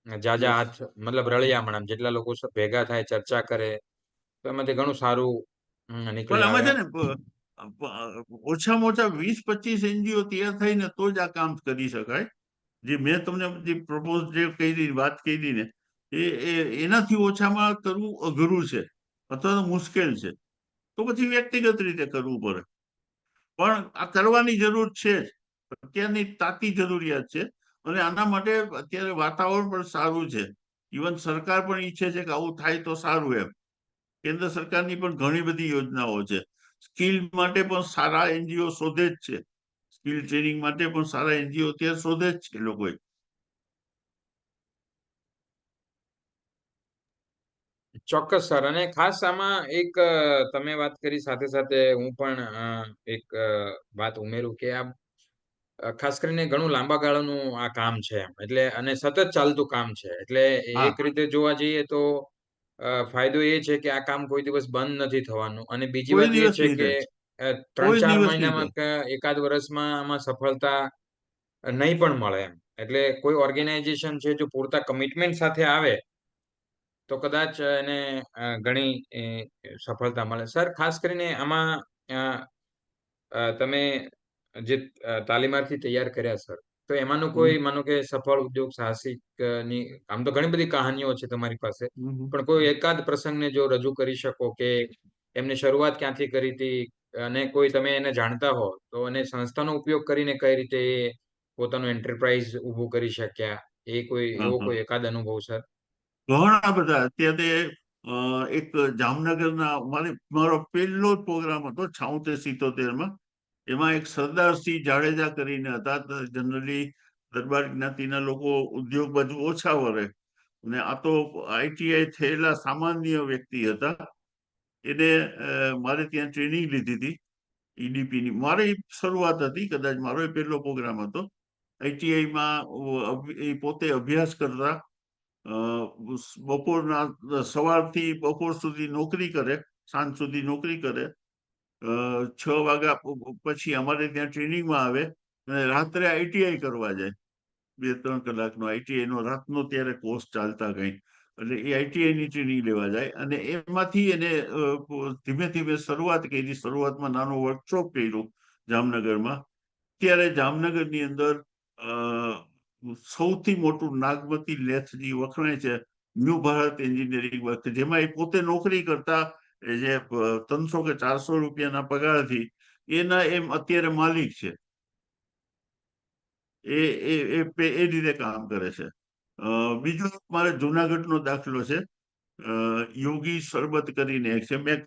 જાજા હાથ મતલબ રળિયામણા જેટલા લોકો ભેગા થાય, ચર્ચા કરે તો એમાંથી ઘણું સારું પણ નીકળી આમાં આવે. છે ને ઓછામાં ઓછા 20-25 એનજીઓ તૈયાર થઈને તો જ આ કામ કરી શકાય. જે મેં તમને જે પ્રપોઝ જે કહી વાત કરી ને એનાથી ઓછામાં કરવું અઘરું છે અથવા તો મુશ્કેલ છે. તો પછી વ્યક્તિગત રીતે કરવું પડે, પણ આ કરવાની જરૂર છે જ. અત્યારની તાતી જરૂરિયાત છે અને આના માટે અત્યારે વાતાવરણ પણ સારું છે. ઇવન સરકાર પણ ઈચ્છે છે કે આવું થાય તો સારું એમ. કેન્દ્ર સરકારની પણ ઘણી બધી યોજનાઓ છે. સ્કિલ માટે પણ સારા એનજીઓ શોધે જ છે. સ્કિલ ટ્રેનિંગ માટે પણ સારા એનજીઓ અત્યારે શોધે જ છે લોકોએ. ચોક્કસ સર. અને ખાસ આમાં એક તમે વાત કરી સાથે સાથે હું પણ એક વાત ઉમેરું કે આ ખાસ કરીને ઘણું લાંબા ગાળાનું આ કામ છે, એટલે અને સતત ચાલતું કામ છે. એટલે એક રીતે જોવા જઈએ તો ફાયદો એ છે કે આ કામ કોઈ દિવસ બંધ નથી થવાનું. અને બીજી કોઈ વાત એ દિવસ છે નહીં કે થાય, 3-4 મહિનામાં કે એકાદ વર્ષમાં આમાં સફળતા નહીં પણ મળે એમ. એટલે કોઈ ઓર્ગેનાઇઝેશન છે જો પૂરતા કમિટમેન્ટ સાથે આવે તો કદાચ એને ઘણી સફળતા મળે. સર, ખાસ કરીને આમાં તમે જે તાલીમાર્થી તૈયાર કર્યા સર, તો એમાંનું કોઈ માનો કે સફળ ઉદ્યોગ સાહસિક ની આમ તો ઘણી બધી કહાનીઓ છે તમારી પાસે, પણ કોઈ એકાદ પ્રસંગને જો રજૂ કરી શકો કે એમની શરૂઆત ક્યાંથી કરી હતી અને કોઈ તમે એને જાણતા હો તો એને સંસ્થાનો ઉપયોગ કરીને કઈ રીતે એ પોતાનું એન્ટરપ્રાઇઝ ઊભું કરી શક્યા, એવો કોઈ એકાદ અનુભવ સર? ઘણા બધા. અત્યારે એક જામનગરના મારો પહેલો જ પ્રોગ્રામ હતો 76-77માં. એમાં એક સરદારસિંહ જાડેજા કરીને હતા. જનરલી દરબાર જ્ઞાતિના લોકો ઉદ્યોગ બાજુ ઓછા વળે અને આ તો આઈટીઆઈ થયેલા સામાન્ય વ્યક્તિ હતા. એને મારે ત્યાં ટ્રેનિંગ લીધી હતી ઈડીપીની. મારી શરૂઆત હતી, કદાચ મારો પહેલો પ્રોગ્રામ હતો. આઈટીઆઈમાં એ પોતે અભ્યાસ કરતા, બપોરના સવારથી બપોર સુધી નોકરી કરે, સાંજ સુધી નોકરી કરે 6 વાગ્યા પછી અમારે ત્યાં ટ્રેનિંગમાં આવે અને રાત્રે આઈટીઆઈ કરવા જાય. 2-3 કલાકનો આઈટીઆઈ નો રાતનો ત્યારે કોર્સ ચાલતા કઈ, એટલે એ આઈટીઆઈ ની ટ્રેનિંગ લેવા જાય અને એમાંથી એને ધીમે ધીમે શરૂઆત કરી. શરૂઆતમાં નાનો વર્કશોપ કર્યો જામનગરમાં. ત્યારે જામનગરની અંદર સૌથી મોટું નાગમતી લેથ જે વખણાય છે, ન્યૂ ભારત એન્જિનિયરિંગ વર્ક, જેમાં એ પોતે નોકરી કરતા જે 300 કે 400 રૂપિયાના પગારથી એના એમ અત્યારે માલિક છે. એ રીતે કામ કરે છે. બીજું મારે જુનાગઢનો દાખલો છે. યોગી સરબત કરીને એક છે. મેં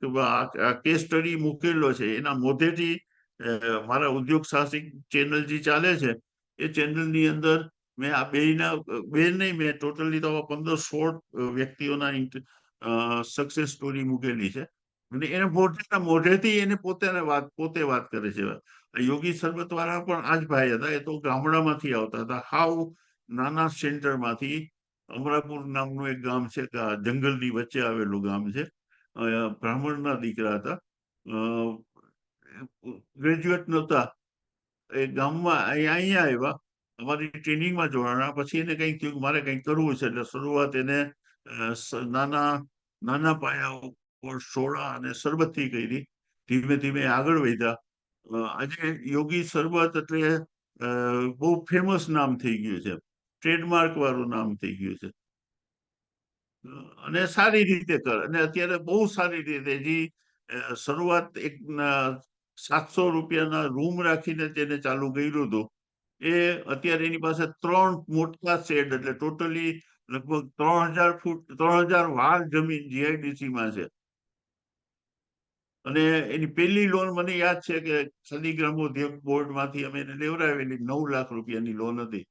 કેસ સ્ટડી મૂકેલો છે. એના મોઢેથી મારા ઉદ્યોગ સાહસિક ચેનલ જે ચાલે છે એ ચેનલની અંદર મેં આ બે નહીં, મેં ટોટલી તો 15-16 વ્યક્તિઓના સક્સેસ સ્ટોરી મૂકેલી છે. અને એને મોઢેથી એને પોતે વાત કરે છે. યોગી સરબત વાળા પણ આ જ ભાઈ હતા. એ તો ગામડામાંથી આવતા હતા, હાવ નાના સેન્ટરમાંથી. અમરાપુર નામનું એક ગામ છે, જંગલની વચ્ચે આવેલું ગામ છે. બ્રાહ્મણના દીકરા હતા, ગ્રેજ્યુએટ નહોતા. એ ગામમાં અહીંયા આવ્યા, અમારી ટ્રેનિંગમાં જોડાણા. પછી એને કંઈક થયું મારે કંઈક કરવું છે, એટલે શરૂઆત એને નાના પાયા ઉપર સોડા અને શરબતથી કરી. ધીમે ધીમે આગળ વધ્યા. આજે યોગી સરબત એટલે બહુ ફેમસ નામ થઈ ગયું છે, ટ્રેડમાર્ક વાળું નામ થઈ ગયું છે. અને સારી રીતે કર, અને અત્યારે બહુ સારી રીતે શરૂઆત એક 700 રૂપિયાના રૂમ રાખીને તેને ચાલુ કર્યું હતું. એ અત્યારે એની પાસે 3 મોટા શેડ, એટલે ટોટલી લગભગ 3000 ફૂટ 3000 વાળ જમીન જીઆઈડીસીમાં છે. અને એની પહેલી લોન મને યાદ છે કે ખાદી ગ્રામોદ્યોગ બોર્ડમાંથી અમે એને લેવડાવેલી 9 લાખ રૂપિયાની લોન હતી.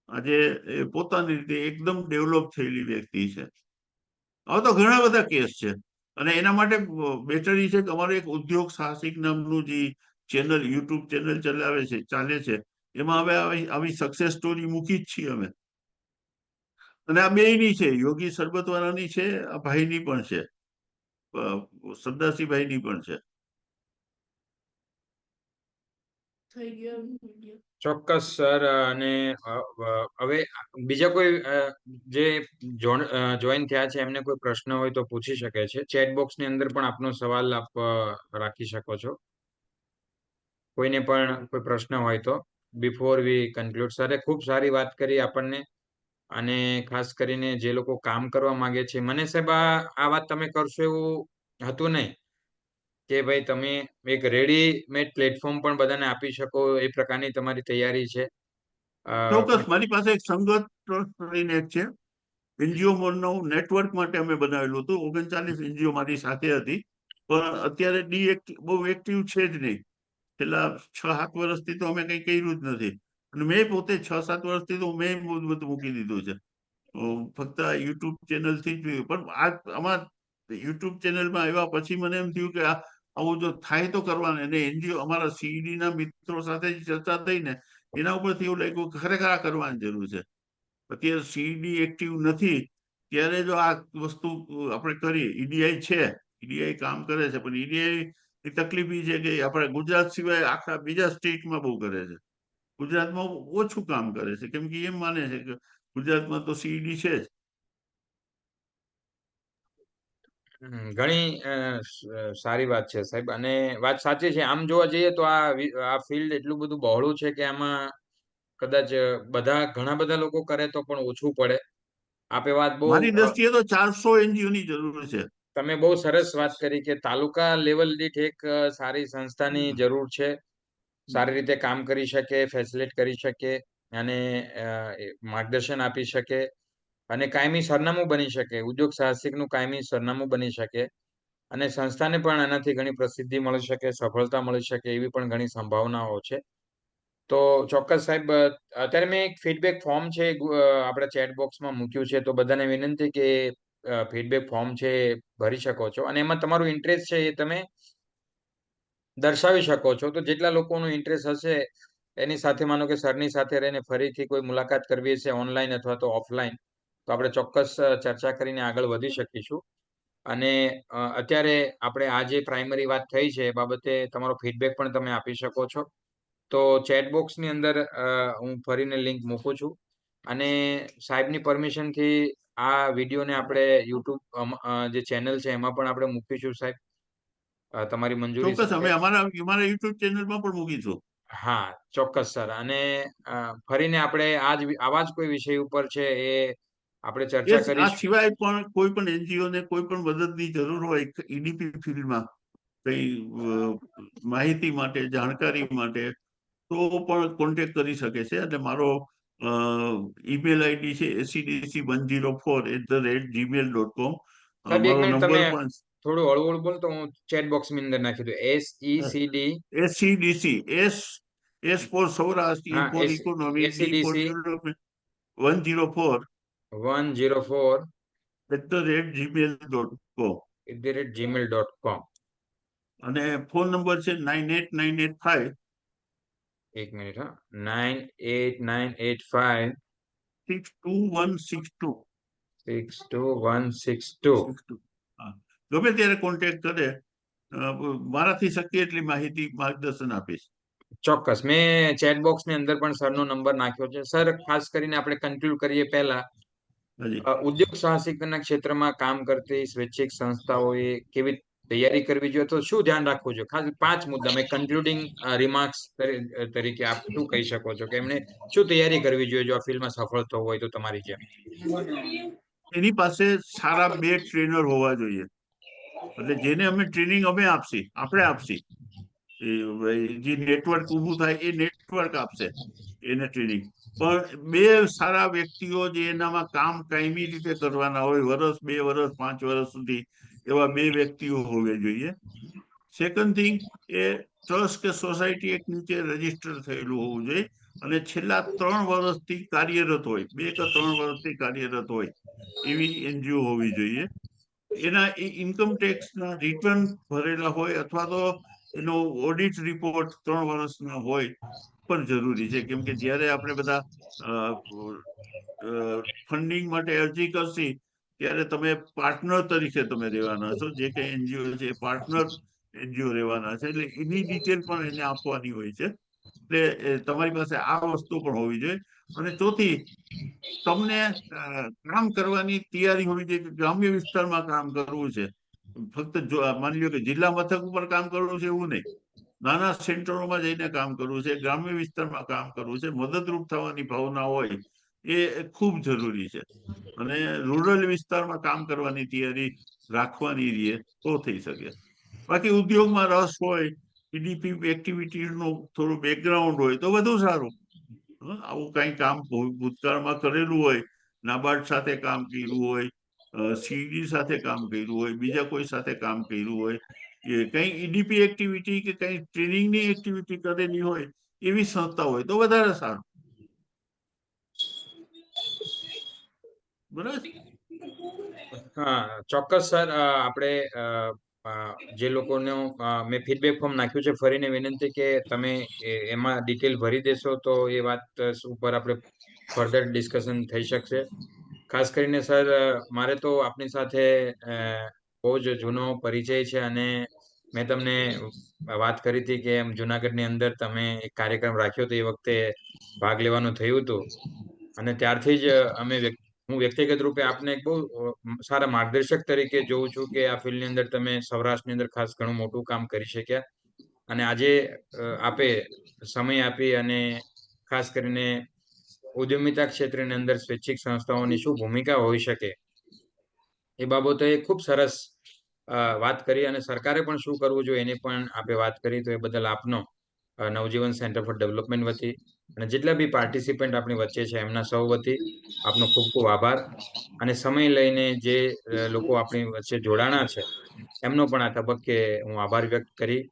આજે એ પોતાની રીતે એકદમ ડેવલપ થયેલી વ્યક્તિ છે. હવે તો ઘણા બધા કેસ છે. અને એના માટે બેટરી છે કે અમારે એક ઉદ્યોગ સાહસિક નામનું જે ચેનલ, યુટ્યુબ ચેનલ ચાલે છે, એમાં હવે આવી સક્સેસ સ્ટોરી મૂકી જ છીએ અમે. અને આ બેયની છે, યોગી સરબત વાળાની છે, આ ભાઈની પણ છે, સરદારસિંહભાઈની પણ છે. ચોક્કસ સર. અને હવે બીજા કોઈ જે જોઈન થયા છે એમને કોઈ પ્રશ્ન હોય તો પૂછી શકે છે. ચેટ બોક્સની અંદર પણ આપનો સવાલ આપ રાખી શકો છો. કોઈને પણ કોઈ પ્રશ્ન હોય તો બિફોર વી કન્ક્લુડ. સરે ખૂબ સારી વાત કરી આપણને, અને ખાસ કરીને જે લોકો કામ કરવા માંગે છે, મને સાહેબ આ વાત તમે કરશો એવું હતું નહીં કે ભાઈ તમે એક રેડીમેડ પ્લેટફોર્મ પણ બધાને આપી શકો, એ પ્રકારની તમારી તૈયારી છે. ચોક્કસ. મારી પાસે એક સંગત ટ્રસ્ટ કરીને એક છે, એનજીઓ નું નેટવર્ક માટે અમે બનાવેલું હતું. 39 એનજીઓ મારી સાથે હતી, પણ અત્યારે બહુ એક્ટિવ છે જ નહીં. છેલ્લા 6-7 વર્ષથી તો અમે કંઈ કર્યું જ નથી. અને મેં પોતે 6-7 વર્ષથી તો મેં બધું મૂકી દીધું છે. ફક્ત યુટ્યુબ ચેનલથી જ. પણ આમાં યુટ્યુબ ચેનલમાં આવ્યા પછી મને એમ થયું કે આવું જો થાય તો કરવાનું. અને એનજીઓ અમારા સીઈડી ના મિત્રો સાથે ચર્ચા થઈ ને એના ઉપરથી એવું લાગ્યું કે ખરેખર આ કરવાની જરૂર છે. અત્યારે સીઈડી એક્ટિવ નથી, ત્યારે જો આ વસ્તુ આપણે કરીએ. ઈડીઆઈ છે, ઈડીઆઈ કામ કરે છે, પણ ઈડીઆઈ ની તકલીફ એ છે કે આપણે ગુજરાત સિવાય આખા બીજા સ્ટેટમાં બહુ કરે છે. ગુજરાતમાં ઓછું કામ કરે છે, કેમ કે એમ માને છે કે ગુજરાતમાં તો સીઈડી છે જ. ઘણી સારી વાત છે સાહેબ, અને વાત સાચી છે. આમ જોવા જઈએ તો આ ફિલ્ડ એટલું બધું બહોળું છે કે આમાં કદાચ ઘણા બધા લોકો કરે તો પણ ઓછું પડે. આપે વાત બહુ, મારી દ્રષ્ટિએ તો 400 એનજીઓ ની જરૂર છે. તમે બહુ સરસ વાત કરી કે તાલુકા લેવલ દીઠ એક સારી સંસ્થાની જરૂર છે, સારી રીતે કામ કરી શકે, ફેસિલિટ કરી શકે, અને માર્ગદર્શન આપી શકે, અને કાયમી સરનામું બની શકે, ઉદ્યોગ સાહસિકનું કાયમી સરનામું બની શકે, અને સંસ્થાને પણ આનાથી ઘણી પ્રસિદ્ધિ મળી શકે, સફળતા મળી શકે, એવી પણ ઘણી સંભાવનાઓ છે. તો ચોક્કસ સાહેબ, અત્યારે મેં એક ફીડબેક ફોર્મ છે આપણે ચેટ બોક્સમાં મૂક્યું છે, તો બધાને વિનંતી કે ફીડબેક ફોર્મ છે ભરી શકો છો, અને એમાં તમારું ઇન્ટરેસ્ટ છે એ તમે દર્શાવી શકો છો. તો જેટલા લોકોનું ઇન્ટરેસ્ટ હશે એની સાથે, માનો કે સરની સાથે રહીને ફરીથી કોઈ મુલાકાત કરવી હશે ઓનલાઈન અથવા તો ઓફલાઈન, તો આપણે ચોક્કસ ચર્ચા કરીને આગળ વધી શકીશું. અને અત્યારે આપણે આ જે પ્રાઇમરી વાત થઈ છે એ બાબતે તમારો ફીડબેક પણ તમે આપી શકો છો. તો ચેટ બોક્સની અંદર હું ફરીને લિંક મૂકું છું અને સાહેબની પરમિશનથી આ વિડીયોને આપણે યુટ્યુબ જે ચેનલ છે એમાં પણ આપણે મૂકીશું સાહેબ, તમારી મંજૂરી ચોક્કસ સાથે. અમે અમારા યુટ્યુબ ચેનલમાં પણ મૂકીશું. હા, ચોક્કસ સર. અને ફરીને આપણે આવા જ કોઈ વિષય ઉપર છે એ આપણે ચર્ચા આ કરીશું. સિવાય પણ કોઈ પણ એનજીઓ ને કોઈ પણ મદદની જરૂર હોય ઈડીપી ફિલ્ડમાં કઈ માહિતી માટે, જાણકારી માટે, તો પણ કોન્ટેક્ટ કરી શકે છે. અને મારો ઈમેલ આઈડી છે acdc104@gmail.com. સાહેબ એક મારો મિનિટ નંબર તમે પણ થોડું હળવું બોલો તો હું ચેટ બોક્સની અંદર નાખી દઉં. SECD. SCDC, S for Saurashtra, E હા, for economy, D for SEDC development, 104 104 @gmail.com. @gmail.com. અને ફોન નંબર છે 98985 એક મિનિટ હા, 98985 62162. 62162. હા, ગમે ત્યારે કોન્ટેક્ટ કરે, મારાથી શક્ય એટલી માહિતી માર્ગદર્શન આપીશ. ચોક્કસ. મેં ચેટ બોક્સની અંદર પણ સરનો નંબર નાખ્યો છે. સર, ખાસ કરીને આપણે કન્ક્લુડ કરીએ પહેલા હાજી. ઉદ્યોગ સાહસિકતાના ક્ષેત્રમાં કામ કરતી સ્વૈચ્છિક સંસ્થાઓએ કેવી તૈયારી કરવી જોઈએ, તો શું ધ્યાન રાખવું જોઈએ? ખાસ 5 મુદ્દા મેં કન્ક્લુડિંગ રિમાર્ક્સ તરીકે આપ શું કહી શકો છો કે એમણે શું તૈયારી કરવી જોઈએ જો આ ફિલ્ડમાં સફળ થવું હોય તો તમારી જેમ? એની પાસે સારા 2 ટ્રેનર હોવા જોઈએ. એટલે જેને અમે ટ્રેનિંગ આપણે આપશી, જે નેટવર્ક ઊભું થાય એ નેટવર્ક આપશે એને ટ્રેનિંગ. પણ 2 સારા વ્યક્તિઓ જે એનામાં કામ કાયમી રીતે કરવાના હોય, વર્ષ, 2 વર્ષ, 5 વર્ષ સુધી, એવા 2 વ્યક્તિઓ હોવા જોઈએ. સેકન્ડ થિંગ, એ ટ્રસ્ટ કે સોસાયટી એક નીચે રજીસ્ટર થયેલું હોવું જોઈએ અને છેલ્લા 3 વર્ષથી કાર્યરત હોય, 2 કે 3 વર્ષથી કાર્યરત હોય એવી એનજીઓ હોવી જોઈએ. એના ઇન્કમ ટેક્સના રિટર્ન ભરેલા હોય અથવા તો એનો ઓડિટ રિપોર્ટ 3 વર્ષના હોય પણ જરૂરી છે. કેમ કે જ્યારે આપણે બધા ફંડિંગ માટે અરજી કરશી ત્યારે તમે પાર્ટનર તરીકે તમે રહેવાના છો. જે કઈ એનજીઓ છે પાર્ટનર એનજીઓ રહેવાના છે, એટલે એની ડિટેલ પણ એને આપવાની હોય છે. એટલે તમારી પાસે આ વસ્તુ પણ હોવી જોઈએ. અને ચોથી, તમને કામ કરવાની તૈયારી હોવી જોઈએ કે ગ્રામ્ય વિસ્તારમાં કામ કરવું છે. ફક્ત માની લો કે જિલ્લા મથક ઉપર કામ કરવું છે એવું નહીં, નાના સેન્ટરોમાં જઈને કામ કરવું છે, ગ્રામ્ય વિસ્તારમાં કામ કરવું છે, મદદરૂપ થવાની ભાવના હોય એ ખૂબ જરૂરી છે. અને રૂરલ વિસ્તારમાં કામ કરવાની તૈયારી રાખવાની રહીએ તો થઈ શકે. બાકી ઉદ્યોગમાં રસ હોય, ઈડીપી એક્ટિવિટીનું થોડું બેકગ્રાઉન્ડ હોય તો વધુ સારું. આવું કઈ કામ ભૂતકાળમાં કરેલું હોય, નાબાર્ડ સાથે કામ કર્યું હોય, સીડી સાથે કામ કર્યું હોય, બીજા કોઈ સાથે કામ કર્યું હોય, કઈ ઈડીપી એક્ટિવિટી કે કઈ ટ્રેનિંગની એક્ટિવિટી કરેલી હોય એવી સંસ્થા હોય તો વધારે સારું. બરાબર. હા, ચોક્કસ સર. આપણે જે લોકોનો મેં ફીડબેક ફોર્મ નાખ્યું છે, ફરીને વિનંતી કે તમે એમાં ડિટેલ ભરી દેશો તો એ વાત ઉપર આપણે ફર્ધર ડિસ્કશન થઈ શકશે. ખાસ કરીને સર, મારે તો આપની સાથે બહુ જ જૂનો પરિચય છે અને મેં તમને વાત કરી હતી કે એમ જુનાગઢની અંદર તમે એક કાર્યક્રમ રાખ્યો હતો, એ વખતે ભાગ લેવાનું થયું હતું અને ત્યારથી જ હું વ્યક્તિગત રૂપે આપને એક બહુ સારા માર્ગદર્શક તરીકે જોઉં છું કે આ ફિલ્ડની અંદર તમે સૌરાષ્ટ્રની અંદર ખાસ ઘણું મોટું કામ કરી શક્યા. અને આજે આપે સમય આપી અને ખાસ કરીને ઉદ્યમિતા ક્ષેત્રની અંદર સ્વૈચ્છિક સંસ્થાઓની શું ભૂમિકા હોઈ શકે એ બાબતે ખૂબ સરસ વાત કરી અને સરકારે પણ શું કરવું જોઈએ એની પણ આપે વાત કરી. તો એ બદલ આપનો નવજીવન સેન્ટર ફોર ડેવલપમેન્ટ વતી અને જેટલા બી પાર્ટિસિપન્ટ આપણી વચ્ચે છે એમના સૌ વતી આપનો ખૂબ ખૂબ આભાર. અને સમય લઈને જે લોકો આપણી વચ્ચે જોડાણા છે એમનો પણ આ તબક્કે હું આભાર વ્યક્ત કરી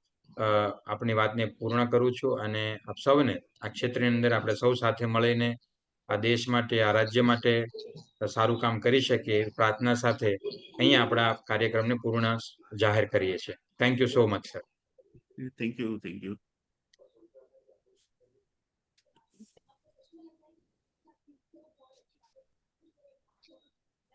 આપણી વાતને પૂર્ણ કરું છું. અને આપ સૌને આ ક્ષેત્રની અંદર આપણે સૌ સાથે મળીને આ દેશ માટે, આ રાજ્ય માટે સારું કામ કરી શકીએ એવી પ્રાર્થના સાથે અહીંયા આપણા કાર્યક્રમને પૂર્ણ જાહેર કરીએ છીએ. Thank you so much sir. Thank you.